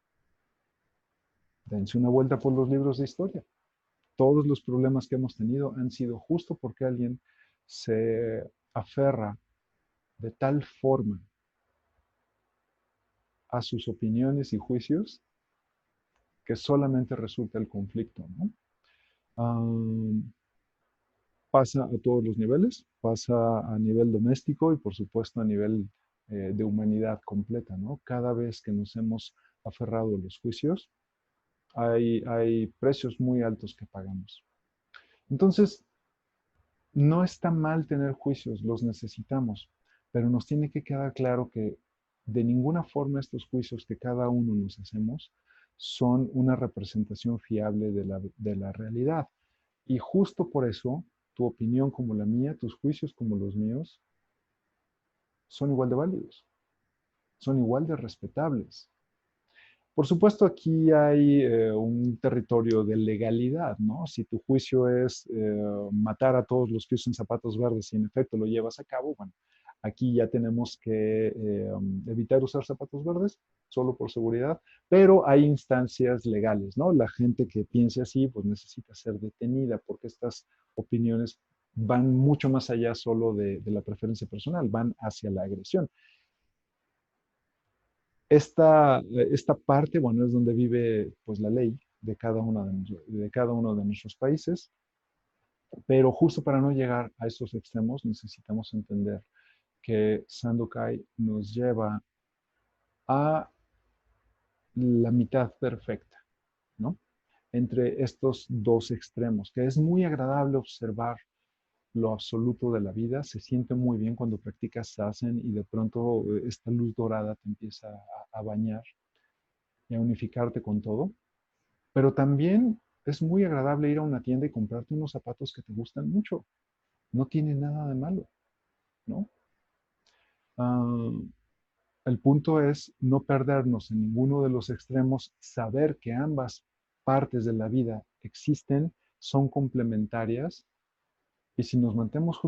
Dense una vuelta por los libros de historia. Todos los problemas que hemos tenido han sido justo porque alguien se aferra de tal forma a sus opiniones y juicios que solamente resulta el conflicto, ¿no? Pasa a todos los niveles, pasa a nivel doméstico y por supuesto a nivel de humanidad completa, ¿no? Cada vez que nos hemos aferrado a los juicios, hay precios muy altos que pagamos. Entonces, no está mal tener juicios, los necesitamos, pero nos tiene que quedar claro que de ninguna forma estos juicios que cada uno nos hacemos son una representación fiable de la realidad. Y justo por eso, tu opinión como la mía, tus juicios como los míos, son igual de válidos, son igual de respetables. Por supuesto, aquí hay un territorio de legalidad, ¿no? Si tu juicio es matar a todos los que usan zapatos verdes y en efecto lo llevas a cabo, bueno, aquí ya tenemos que evitar usar zapatos verdes, solo por seguridad, pero hay instancias legales, ¿no? La gente que piense así, pues necesita ser detenida porque estas opiniones van mucho más allá solo de la preferencia personal, van hacia la agresión. Esta parte, bueno, es donde vive pues la ley de cada uno de nuestros países, pero justo para no llegar a esos extremos necesitamos entender que Sandokai nos lleva a la mitad perfecta, ¿no? Entre estos dos extremos, que es muy agradable observar lo absoluto de la vida, se siente muy bien cuando practicas Zazen y de pronto esta luz dorada te empieza a bañar y a unificarte con todo. Pero también es muy agradable ir a una tienda y comprarte unos zapatos que te gustan mucho. No tiene nada de malo, ¿no? Ah, el punto es no perdernos en ninguno de los extremos, saber que ambas partes de la vida existen, son complementarias y si nos mantenemos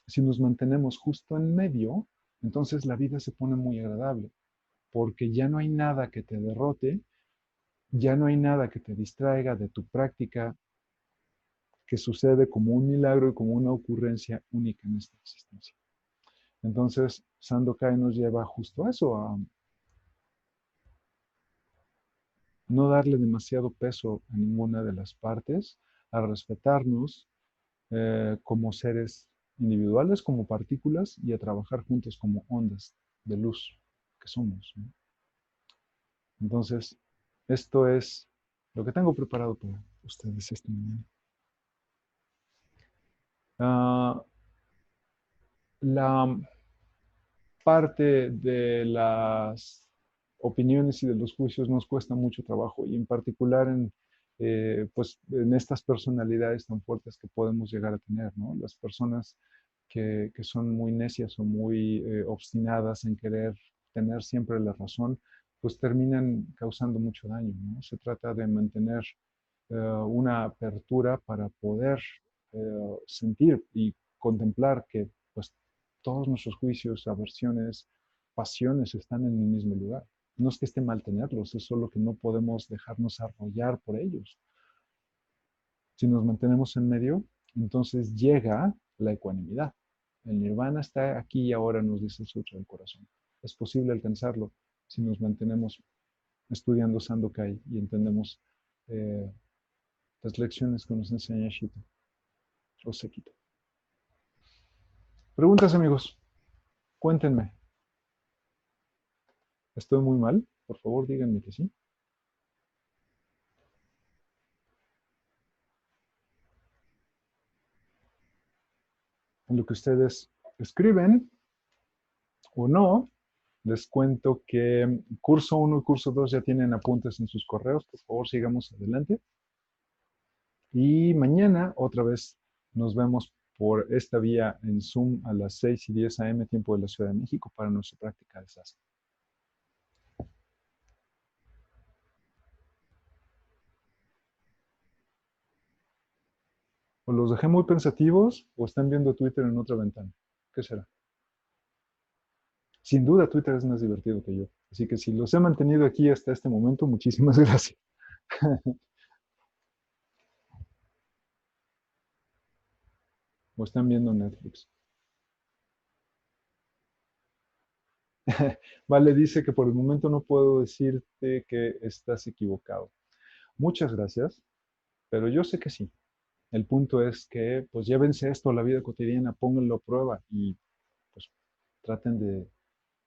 si nos mantenemos justo en medio, entonces la vida se pone muy agradable, porque ya no hay nada que te derrote, ya no hay nada que te distraiga de tu práctica que sucede como un milagro y como una ocurrencia única en esta existencia. Entonces, Sandokai nos lleva justo a eso, a no darle demasiado peso a ninguna de las partes, a respetarnos como seres individuales, como partículas y a trabajar juntos como ondas de luz que somos, ¿no? Entonces, esto es lo que tengo preparado para ustedes esta mañana. Uh, la parte de las opiniones y de los juicios nos cuesta mucho trabajo y en particular pues, en estas personalidades tan fuertes que podemos llegar a tener, ¿no? Las personas que son muy necias o muy obstinadas en querer tener siempre la razón, pues terminan causando mucho daño, ¿no? Se trata de mantener una apertura para poder sentir y contemplar que pues todos nuestros juicios, aversiones, pasiones están en el mismo lugar. No es que esté mal tenerlos, es solo que no podemos dejarnos arrollar por ellos. Si nos mantenemos en medio, entonces llega la ecuanimidad. El nirvana está aquí y ahora, nos dice el Sutra del Corazón. Es posible alcanzarlo si nos mantenemos estudiando Sandokai y entendemos eh, las lecciones que nos enseña Shito o Sekito. Preguntas, amigos. Cuéntenme. ¿Estoy muy mal? Por favor, díganme que sí. En lo que ustedes escriben o no, les cuento que curso 1 y curso 2 ya tienen apuntes en sus correos. Por favor, sigamos adelante. Y mañana otra vez nos vemos por esta vía en Zoom a las 6:10 a.m. tiempo de la Ciudad de México para nuestra práctica de SAS. O los dejé muy pensativos o están viendo Twitter en otra ventana. ¿Qué será? Sin duda Twitter es más divertido que yo. Así que si los he mantenido aquí hasta este momento, muchísimas gracias. O están viendo Netflix. Vale, dice que por el momento no puedo decirte que estás equivocado. Muchas gracias, pero yo sé que sí. El punto es que, pues, llévense esto a la vida cotidiana, pónganlo a prueba y, pues, traten de,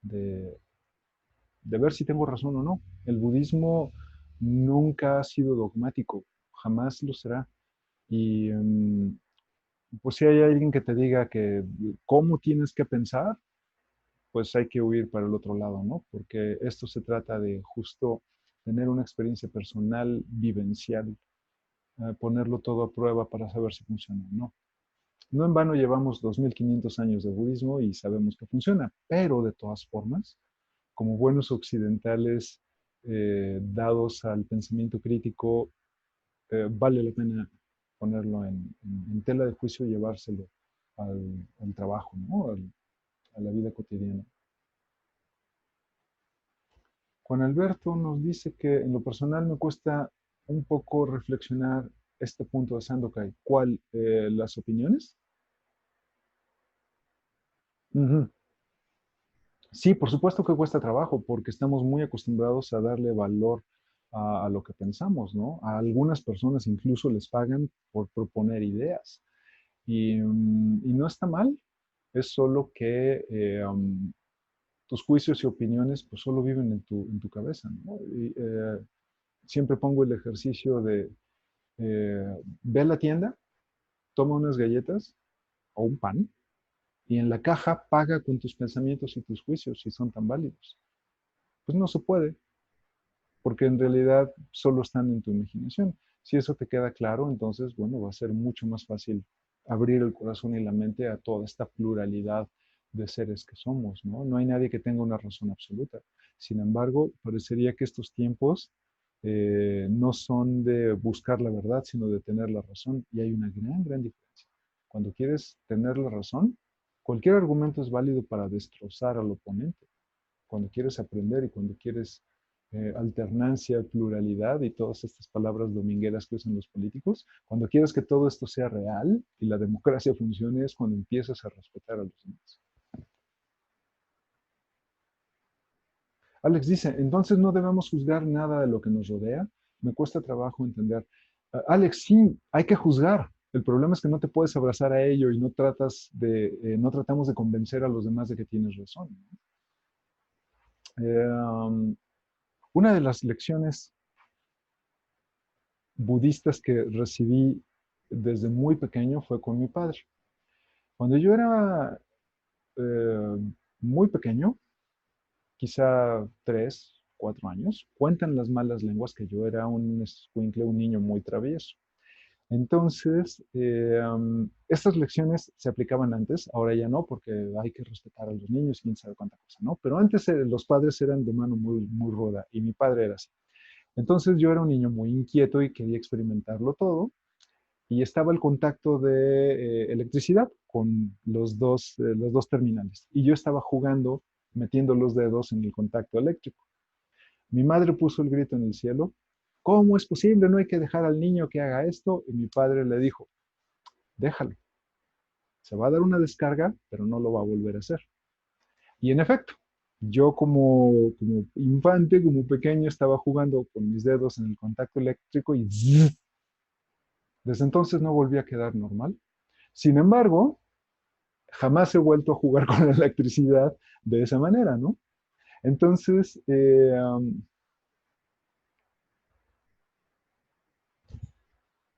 de ver si tengo razón o no. El budismo nunca ha sido dogmático, jamás lo será. Y, pues, si hay alguien que te diga que cómo tienes que pensar, pues hay que huir para el otro lado, ¿no? Porque esto se trata de justo tener una experiencia personal, vivencial, ponerlo todo a prueba para saber si funciona o no. No en vano llevamos 2500 años de budismo y sabemos que funciona, pero de todas formas, como buenos occidentales, dados al pensamiento crítico, vale la pena ponerlo en tela de juicio y llevárselo al trabajo, ¿no? A la vida cotidiana. Juan Alberto nos dice que en lo personal me cuesta un poco reflexionar este punto de Sandokai. ¿Cuál? ¿Las opiniones? Ujú. Sí, por supuesto que cuesta trabajo, porque estamos muy acostumbrados a darle valor a lo que pensamos, ¿no? A algunas personas incluso les pagan por proponer ideas. Y no está mal, es solo que tus juicios y opiniones pues solo viven en tu cabeza, ¿no? Siempre pongo el ejercicio de, ve a la tienda, toma unas galletas o un pan y en la caja paga con tus pensamientos y tus juicios si son tan válidos. Pues no se puede, porque en realidad solo están en tu imaginación. Si eso te queda claro, entonces, bueno, va a ser mucho más fácil abrir el corazón y la mente a toda esta pluralidad de seres que somos, ¿no? No hay nadie que tenga una razón absoluta. Sin embargo, parecería que estos tiempos no son de buscar la verdad, sino de tener la razón. Y hay una gran, gran diferencia. Cuando quieres tener la razón, cualquier argumento es válido para destrozar al oponente. Cuando quieres aprender y cuando quieres alternancia, pluralidad y todas estas palabras domingueras que usan los políticos, cuando quieres que todo esto sea real y la democracia funcione es cuando empiezas a respetar a los demás. Alex dice, entonces no debemos juzgar nada de lo que nos rodea. Me cuesta trabajo entender. Alex, sí, hay que juzgar. El problema es que no te puedes abrazar a ello y no tratamos de convencer a los demás de que tienes razón. Um, una de las lecciones budistas que recibí desde muy pequeño fue con mi padre. Cuando yo era eh, muy pequeño, quizá 3, 4 años, cuentan las malas lenguas que yo era un escuincle, un niño muy travieso. Entonces, estas lecciones se aplicaban antes, ahora ya no, porque hay que respetar a los niños, quién sabe cuánta cosa, ¿no? Pero antes los padres eran de mano muy, muy ruda y mi padre era así. Entonces yo era un niño muy inquieto y quería experimentarlo todo y estaba el contacto de electricidad con los dos terminales. Y yo estaba jugando, metiendo los dedos en el contacto eléctrico. Mi madre puso el grito en el cielo, ¿cómo es posible? No hay que dejar al niño que haga esto. Y mi padre le dijo, déjalo, se va a dar una descarga, pero no lo va a volver a hacer. Y en efecto, yo como infante, como pequeño, estaba jugando con mis dedos en el contacto eléctrico y ¡zzz! Desde entonces no volví a quedar normal. Sin embargo, jamás he vuelto a jugar con la electricidad de esa manera, ¿no? Entonces,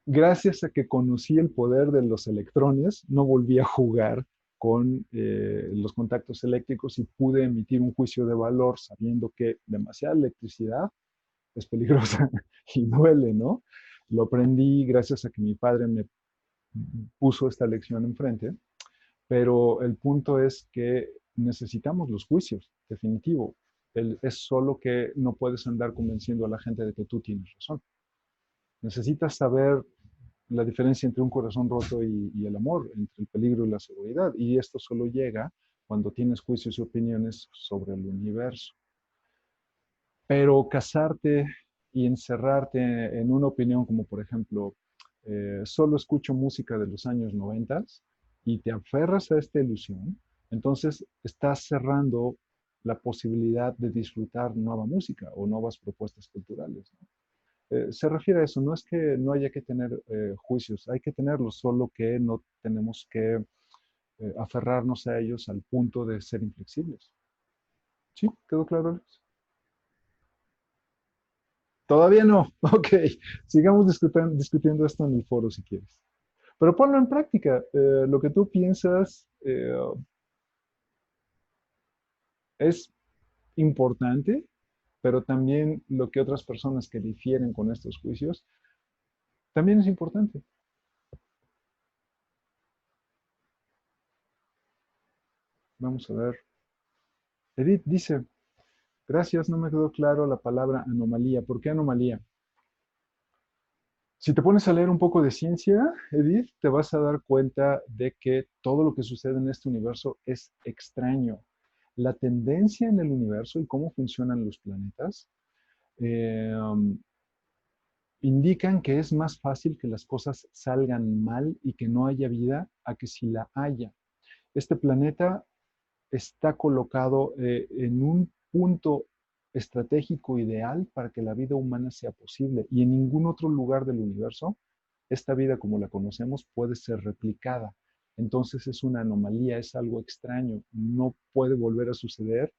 gracias a que conocí el poder de los electrones, no volví a jugar con los contactos eléctricos y pude emitir un juicio de valor sabiendo que demasiada electricidad es peligrosa y duele, ¿no? Lo aprendí gracias a que mi padre me puso esta lección enfrente, pero el punto es que necesitamos los juicios, definitivo. Es solo que no puedes andar convenciendo a la gente de que tú tienes razón. Necesitas saber la diferencia entre un corazón roto y el amor, entre el peligro y la seguridad. Y esto solo llega cuando tienes juicios y opiniones sobre el universo. Pero casarte y encerrarte en una opinión como por ejemplo, solo escucho música de los años 90 y te aferras a esta ilusión, entonces estás cerrando la posibilidad de disfrutar nueva música o nuevas propuestas culturales, ¿no? Se refiere a eso, no es que no haya que tener juicios, hay que tenerlos, solo que no tenemos que aferrarnos a ellos al punto de ser inflexibles. ¿Sí? ¿Quedó claro, Alex? Todavía no. Ok, sigamos discutiendo esto en el foro si quieres. Pero ponlo en práctica. Lo que tú piensas es importante, pero también lo que otras personas que difieren con estos juicios también es importante. Vamos a ver. Edith dice, Gracias, no me quedó claro la palabra anomalía. ¿Por qué anomalía? Si te pones a leer un poco de ciencia, Edith, te vas a dar cuenta de que todo lo que sucede en este universo es extraño. La tendencia en el universo y cómo funcionan los planetas eh, um, indican que es más fácil que las cosas salgan mal y que no haya vida a que si la haya. Este planeta está colocado en un punto estratégico ideal para que la vida humana sea posible y en ningún otro lugar del universo esta vida como la conocemos puede ser replicada. Entonces es una anomalía, es algo extraño, no puede volver a suceder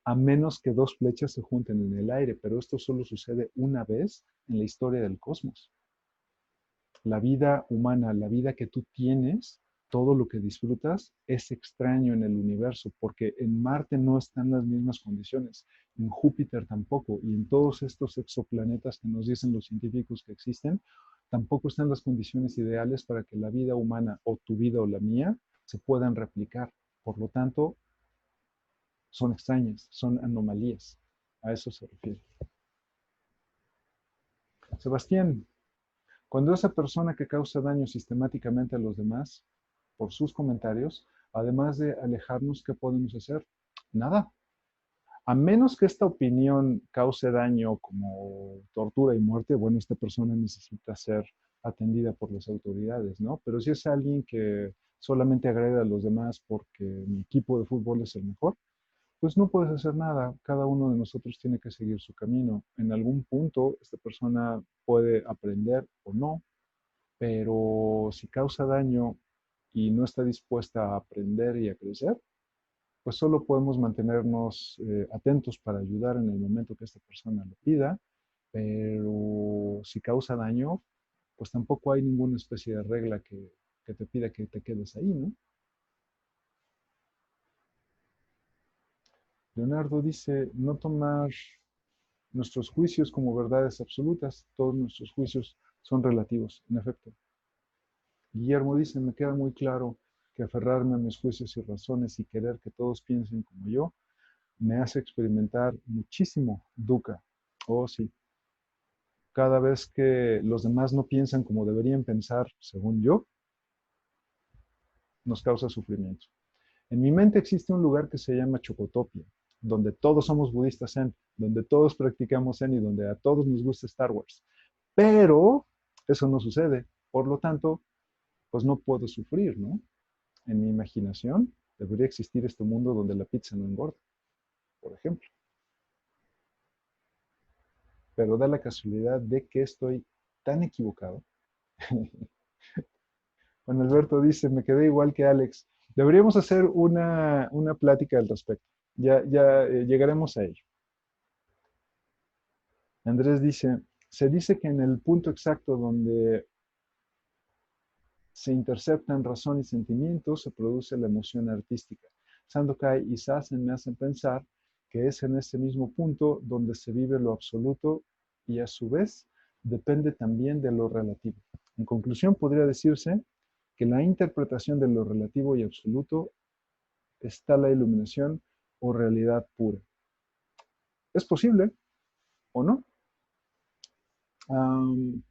a menos que dos flechas se junten en el aire, pero esto solo sucede una vez en la historia del cosmos. La vida humana, la vida que tú tienes, todo lo que disfrutas es extraño en el universo, porque en Marte no están las mismas condiciones, en Júpiter tampoco, y en todos estos exoplanetas que nos dicen los científicos que existen, tampoco están las condiciones ideales para que la vida humana o tu vida o la mía se puedan replicar. Por lo tanto, son extrañas, son anomalías. A eso se refiere. Sebastián, cuando esa persona que causa daño sistemáticamente a los demás por sus comentarios, además de alejarnos, ¿qué podemos hacer? Nada. A menos que esta opinión cause daño como tortura y muerte, bueno, esta persona necesita ser atendida por las autoridades, ¿no? Pero si es alguien que solamente agrede a los demás porque mi equipo de fútbol es el mejor, pues no puedes hacer nada. Cada uno de nosotros tiene que seguir su camino. En algún punto, esta persona puede aprender o no, pero si causa daño y no está dispuesta a aprender y a crecer, pues solo podemos mantenernos atentos para ayudar en el momento que esta persona lo pida, pero si causa daño, pues tampoco hay ninguna especie de regla que te pida que te quedes ahí, ¿no? Leonardo dice, no tomar nuestros juicios como verdades absolutas, todos nuestros juicios son relativos, en efecto. Guillermo dice, me queda muy claro que aferrarme a mis juicios y razones y querer que todos piensen como yo, me hace experimentar muchísimo dukkha. Oh, sí. Cada vez que los demás no piensan como deberían pensar, según yo, nos causa sufrimiento. En mi mente existe un lugar que se llama Chocotopia, donde todos somos budistas zen, donde todos practicamos zen y donde a todos nos gusta Star Wars. Pero eso no sucede. Por lo tanto, pues no puedo sufrir, ¿no? En mi imaginación debería existir este mundo donde la pizza no engorda, por ejemplo. Pero da la casualidad de que estoy tan equivocado. Juan Alberto dice, me quedé igual que Alex. Deberíamos hacer una plática al respecto. Ya llegaremos a ello. Andrés dice, se dice que en el punto exacto donde se interceptan razón y sentimiento se produce la emoción artística. Sandokai y Sassen me hacen pensar que es en ese mismo punto donde se vive lo absoluto y a su vez depende también de lo relativo. En conclusión, podría decirse que la interpretación de lo relativo y absoluto está la iluminación o realidad pura. ¿Es posible o no? Um,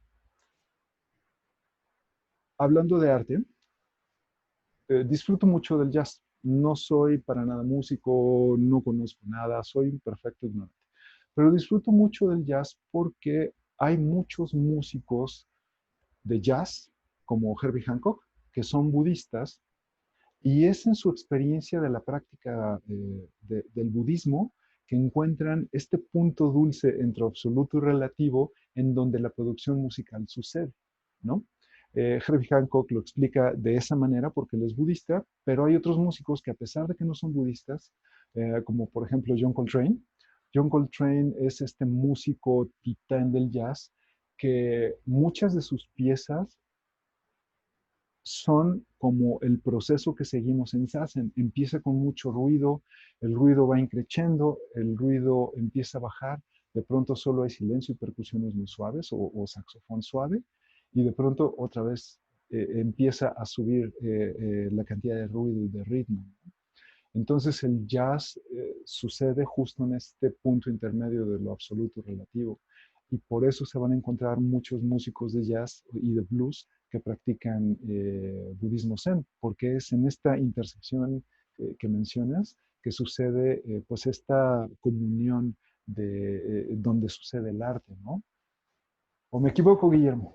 Hablando de arte, disfruto mucho del jazz. No soy para nada músico, no conozco nada, soy un perfecto ignorante. Pero disfruto mucho del jazz porque hay muchos músicos de jazz, como Herbie Hancock, que son budistas, y es en su experiencia de la práctica del budismo que encuentran este punto dulce entre absoluto y relativo en donde la producción musical sucede, ¿no? Herbie Hancock lo explica de esa manera porque él es budista, pero hay otros músicos que a pesar de que no son budistas, como por ejemplo John Coltrane es este músico titán del jazz que muchas de sus piezas son como el proceso que seguimos en Sassen. Empieza con mucho ruido, el ruido va increciendo, el ruido empieza a bajar, de pronto solo hay silencio y percusiones muy suaves o saxofón suave, y de pronto otra vez empieza a subir la cantidad de ruido y de ritmo. Entonces el jazz sucede justo en este punto intermedio de lo absoluto y relativo. Y por eso se van a encontrar muchos músicos de jazz y de blues que practican budismo zen, porque es en esta intersección que mencionas que sucede pues esta comunión de donde sucede el arte, ¿no? ¿O me equivoco, Guillermo?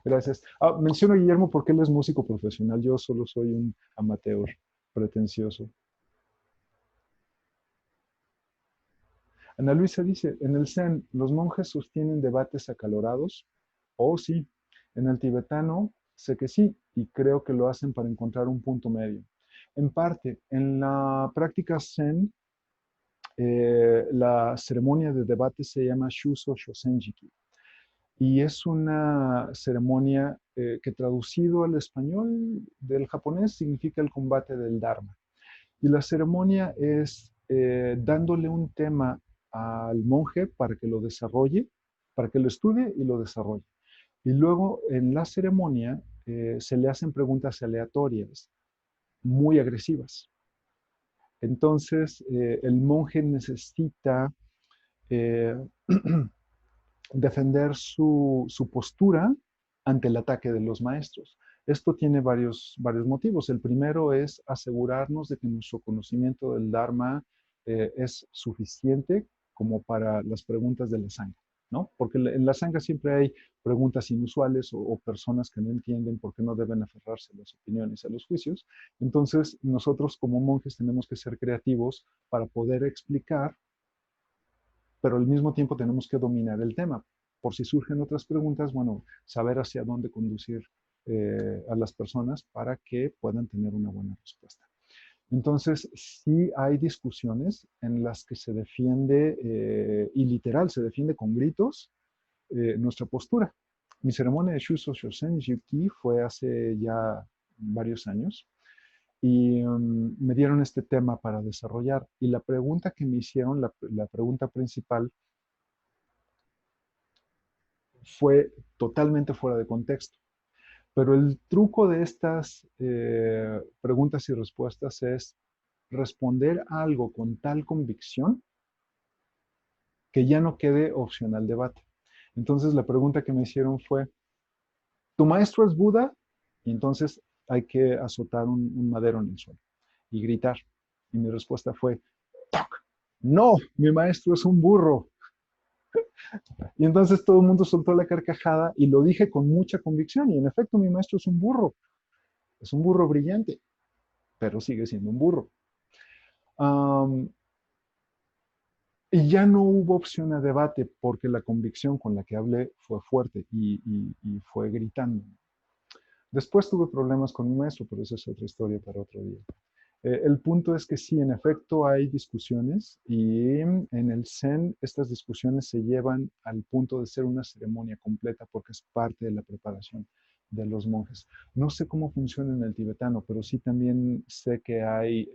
Gracias. Menciono a Guillermo porque él es músico profesional. Yo solo soy un amateur pretencioso. Ana Luisa dice, en el Zen, ¿los monjes sostienen debates acalorados? Oh, sí. En el tibetano, sé que sí, y creo que lo hacen para encontrar un punto medio. En parte, en la práctica Zen, la ceremonia de debate se llama Shuso Shosenjiki. Y es una ceremonia que traducido al español del japonés significa el combate del Dharma. Y la ceremonia es dándole un tema al monje para que lo desarrolle, para que lo estudie y lo desarrolle. Y luego en la ceremonia se le hacen preguntas aleatorias, muy agresivas. Entonces el monje necesita eh, defender su postura ante el ataque de los maestros. Esto tiene varios motivos. El primero es asegurarnos de que nuestro conocimiento del Dharma es suficiente como para las preguntas de la sangha, ¿no? Porque en la sangha siempre hay preguntas inusuales o personas que no entienden por qué no deben aferrarse a las opiniones, a los juicios. Entonces, nosotros como monjes tenemos que ser creativos para poder explicar, pero al mismo tiempo tenemos que dominar el tema. Por si surgen otras preguntas, bueno, saber hacia dónde conducir a las personas para que puedan tener una buena respuesta. Entonces, sí hay discusiones en las que se defiende, y literal, se defiende con gritos, nuestra postura. Mi ceremonia de Shuso Shosen Yuki fue hace ya varios años y me dieron este tema para desarrollar. Y la pregunta que me hicieron, la pregunta principal, fue totalmente fuera de contexto. Pero el truco de estas preguntas y respuestas es responder algo con tal convicción que ya no quede opción al debate. Entonces la pregunta que me hicieron fue, ¿tu maestro es Buda? Y entonces hay que azotar un madero en el suelo y gritar. Y mi respuesta fue, ¡toc! No, mi maestro es un burro. Y entonces todo el mundo soltó la carcajada y lo dije con mucha convicción. Y en efecto, mi maestro es un burro brillante, pero sigue siendo un burro. Um, y ya no hubo opción a debate porque la convicción con la que hablé fue fuerte y fue gritando. Después tuve problemas con mi maestro, pero esa es otra historia para otro día. El punto es que sí, en efecto hay discusiones y en el Zen estas discusiones se llevan al punto de ser una ceremonia completa porque es parte de la preparación de los monjes. No sé cómo funciona en el tibetano, pero sí también sé que hay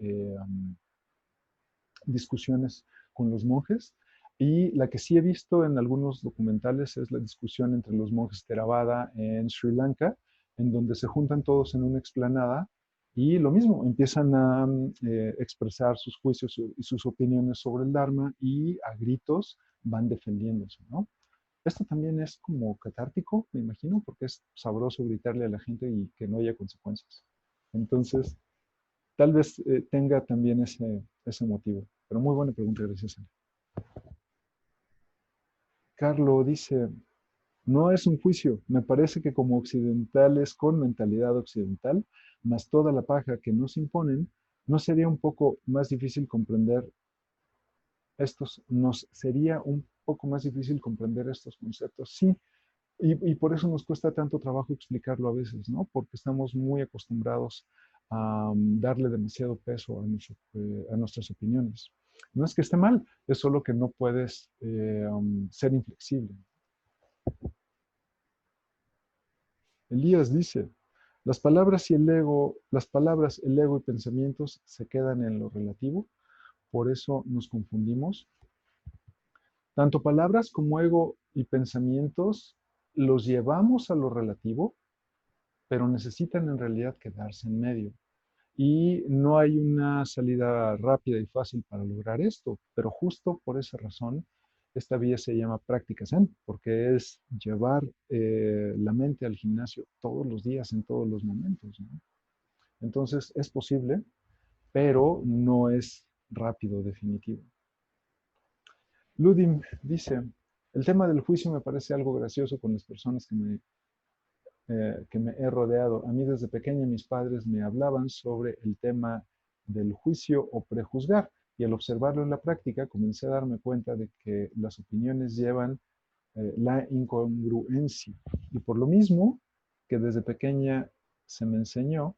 discusiones con los monjes. Y la que sí he visto en algunos documentales es la discusión entre los monjes Theravada en Sri Lanka, en donde se juntan todos en una explanada y lo mismo, empiezan a expresar sus juicios y sus opiniones sobre el Dharma y a gritos van defendiéndose, ¿no? Esto también es como catártico, me imagino, porque es sabroso gritarle a la gente y que no haya consecuencias. Entonces, tal vez tenga también ese motivo. Pero muy buena pregunta, gracias. Carlos dice, no es un juicio, me parece que como occidentales con mentalidad occidental, más toda la paja que nos imponen, ¿no sería un poco más difícil comprender nos sería un poco más difícil comprender estos conceptos? Sí, y por eso nos cuesta tanto trabajo explicarlo a veces, ¿no? Porque estamos muy acostumbrados a darle demasiado peso a nuestras opiniones. No es que esté mal, es solo que no puedes ser inflexible. Elías dice, las palabras, el ego y pensamientos se quedan en lo relativo, por eso nos confundimos. Tanto palabras como ego y pensamientos los llevamos a lo relativo, pero necesitan en realidad quedarse en medio. Y no hay una salida rápida y fácil para lograr esto, pero justo por esa razón, esta vía se llama práctica Zen, porque es llevar la mente al gimnasio todos los días, en todos los momentos, ¿no? Entonces, es posible, pero no es rápido, definitivo. Ludim dice, el tema del juicio me parece algo gracioso con las personas que me he rodeado. A mí desde pequeña mis padres me hablaban sobre el tema del juicio o prejuzgar y al observarlo en la práctica comencé a darme cuenta de que las opiniones llevan la incongruencia y por lo mismo que desde pequeña se me enseñó,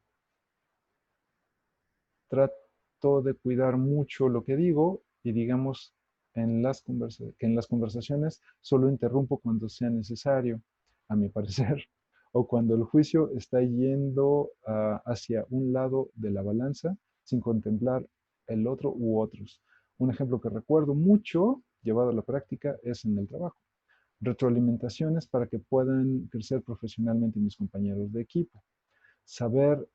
trato de cuidar mucho lo que digo y digamos que en las conversaciones solo interrumpo cuando sea necesario, a mi parecer, o cuando el juicio está yendo hacia un lado de la balanza sin contemplar el otro u otros. Un ejemplo que recuerdo mucho llevado a la práctica es en el trabajo. Retroalimentaciones para que puedan crecer profesionalmente mis compañeros de equipo. Saber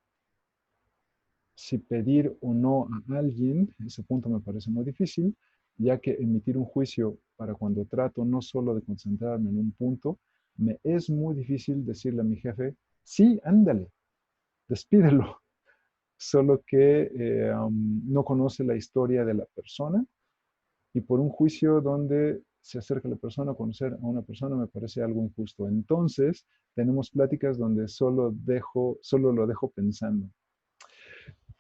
si pedir o no a alguien, ese punto me parece muy difícil, ya que emitir un juicio para cuando trato no solo de concentrarme en un punto, me es muy difícil decirle a mi jefe, sí, ándale, despídelo, solo que no conoce la historia de la persona y por un juicio donde se acerca la persona a conocer a una persona me parece algo injusto. Entonces, tenemos pláticas donde solo lo dejo pensando.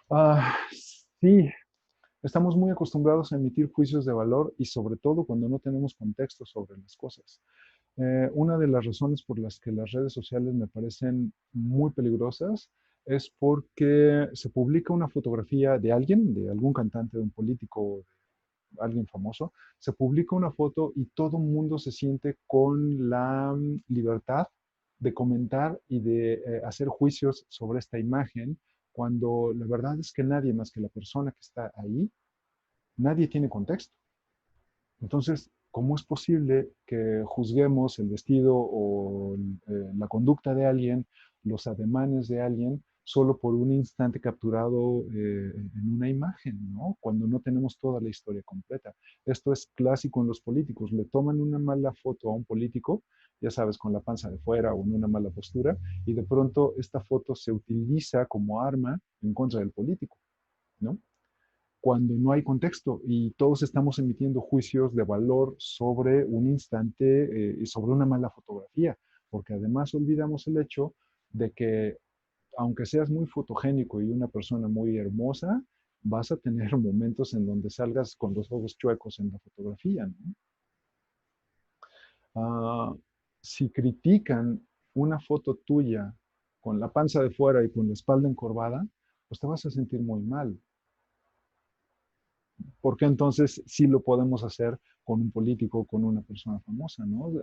Ah, sí, estamos muy acostumbrados a emitir juicios de valor y sobre todo cuando no tenemos contexto sobre las cosas. Una de las razones por las que las redes sociales me parecen muy peligrosas es porque se publica una fotografía de alguien, de algún cantante, de un político, de alguien famoso, se publica una foto y todo el mundo se siente con la libertad de comentar y de hacer juicios sobre esta imagen, cuando la verdad es que nadie más que la persona que está ahí, nadie tiene contexto. Entonces, ¿cómo es posible que juzguemos el vestido o la conducta de alguien, los ademanes de alguien, solo por un instante capturado en una imagen, ¿no? Cuando no tenemos toda la historia completa. Esto es clásico en los políticos. Le toman una mala foto a un político, ya sabes, con la panza de fuera o en una mala postura, y de pronto esta foto se utiliza como arma en contra del político, ¿no? Cuando no hay contexto y todos estamos emitiendo juicios de valor sobre un instante y sobre una mala fotografía, porque además olvidamos el hecho de que aunque seas muy fotogénico y una persona muy hermosa, vas a tener momentos en donde salgas con los ojos chuecos en la fotografía, ¿no? Ah, si critican una foto tuya con la panza de fuera y con la espalda encorvada, pues te vas a sentir muy mal. Porque entonces sí lo podemos hacer con un político, con una persona famosa, ¿no?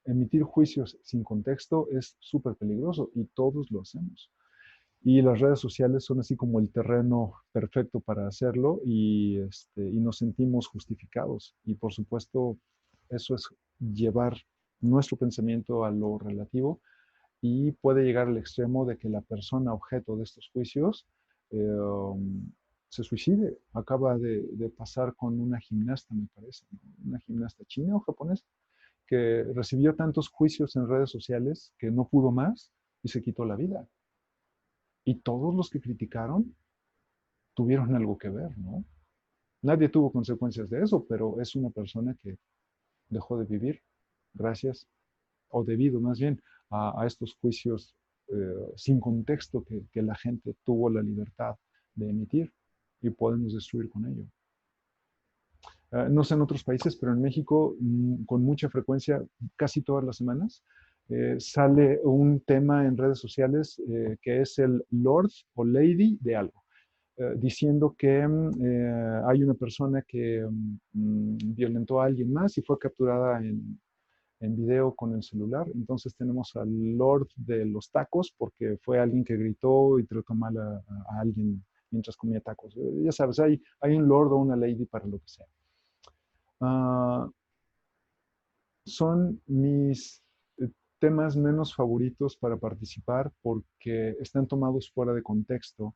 Emitir juicios sin contexto es súper peligroso y todos lo hacemos. Y las redes sociales son así como el terreno perfecto para hacerlo y nos sentimos justificados. Y por supuesto, eso es llevar nuestro pensamiento a lo relativo y puede llegar al extremo de que la persona objeto de estos juicios eh, se suicide. Acaba de pasar con una gimnasta, me parece, ¿no? Una gimnasta china o japonesa, que recibió tantos juicios en redes sociales que no pudo más y se quitó la vida. Y todos los que criticaron tuvieron algo que ver, ¿no? Nadie tuvo consecuencias de eso, pero es una persona que dejó de vivir gracias, o debido más bien, a estos juicios sin contexto que la gente tuvo la libertad de emitir y podemos destruir con ello. No sé en otros países, pero en México con mucha frecuencia, casi todas las semanas, sale un tema en redes sociales que es el Lord o Lady de algo, diciendo que hay una persona que violentó a alguien más y fue capturada en video con el celular. Entonces tenemos al Lord de los tacos porque fue alguien que gritó y trató mal a alguien mientras comía tacos. Ya sabes, hay un Lord o una Lady para lo que sea. Uh, son mis temas menos favoritos para participar porque están tomados fuera de contexto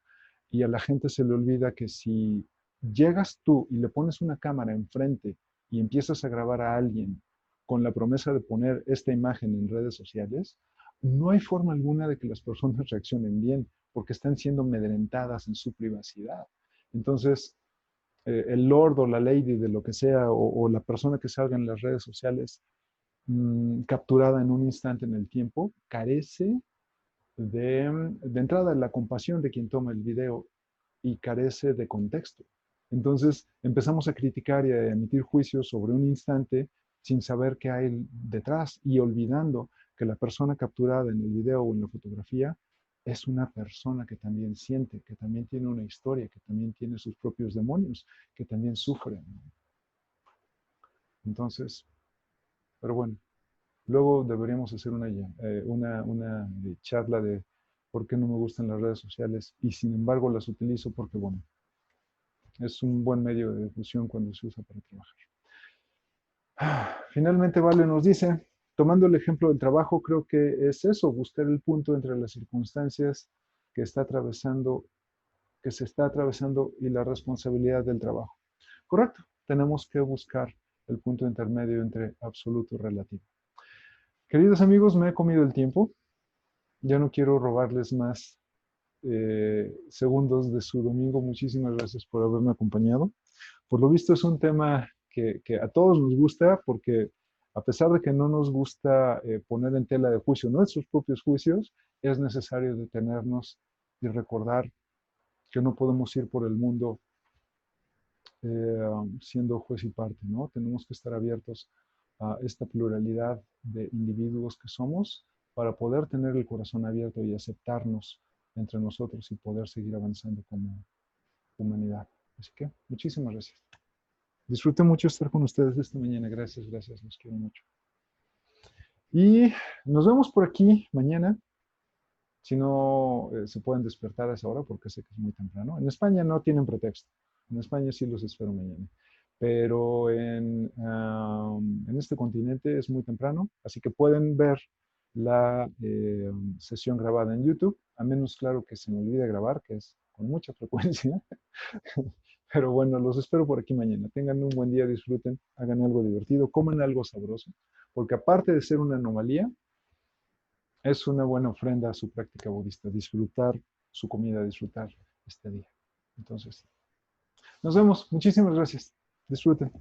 Y a la gente se le olvida que si llegas tú y le pones una cámara enfrente y empiezas a grabar a alguien con la promesa de poner esta imagen en redes sociales, no hay forma alguna de que las personas reaccionen bien, porque están siendo amedrentadas en su privacidad. Entonces, el lord o la lady de lo que sea, o la persona que salga en las redes sociales, capturada en un instante en el tiempo, carece de entrada la compasión de quien toma el video y carece de contexto. Entonces empezamos a criticar y a emitir juicios sobre un instante sin saber qué hay detrás y olvidando que la persona capturada en el video o en la fotografía es una persona que también siente, que también tiene una historia, que también tiene sus propios demonios, que también sufre. Entonces, pero bueno, luego deberíamos hacer una charla de por qué no me gustan las redes sociales y sin embargo las utilizo porque, bueno, es un buen medio de difusión cuando se usa para trabajar. Finalmente, Vale nos dice, tomando el ejemplo del trabajo, creo que es eso, buscar el punto entre las circunstancias que está atravesando, que se está atravesando y la responsabilidad del trabajo. Correcto, tenemos que buscar el punto intermedio entre absoluto y relativo. Queridos amigos, me he comido el tiempo. Ya no quiero robarles más segundos de su domingo. Muchísimas gracias por haberme acompañado. Por lo visto es un tema que a todos nos gusta porque a pesar de que no nos gusta poner en tela de juicio nuestros propios juicios, es necesario detenernos y recordar que no podemos ir por el mundo siendo juez y parte, ¿no? Tenemos que estar abiertos a esta pluralidad de individuos que somos para poder tener el corazón abierto y aceptarnos entre nosotros y poder seguir avanzando como humanidad. Así que muchísimas gracias. Disfruté mucho estar con ustedes esta mañana. Gracias, gracias, los quiero mucho. Y nos vemos por aquí mañana. Si no se pueden despertar a esa hora, porque sé que es muy temprano. En España no tienen pretexto. En España sí los espero mañana. Pero en este continente es muy temprano, así que pueden ver la sesión grabada en YouTube, a menos claro que se me olvide grabar, que es con mucha frecuencia. Pero bueno, los espero por aquí mañana. Tengan un buen día, disfruten, hagan algo divertido, coman algo sabroso, porque aparte de ser una anomalía, es una buena ofrenda a su práctica budista, disfrutar su comida, disfrutar este día. Entonces, nos vemos. Muchísimas gracias. Disfruten.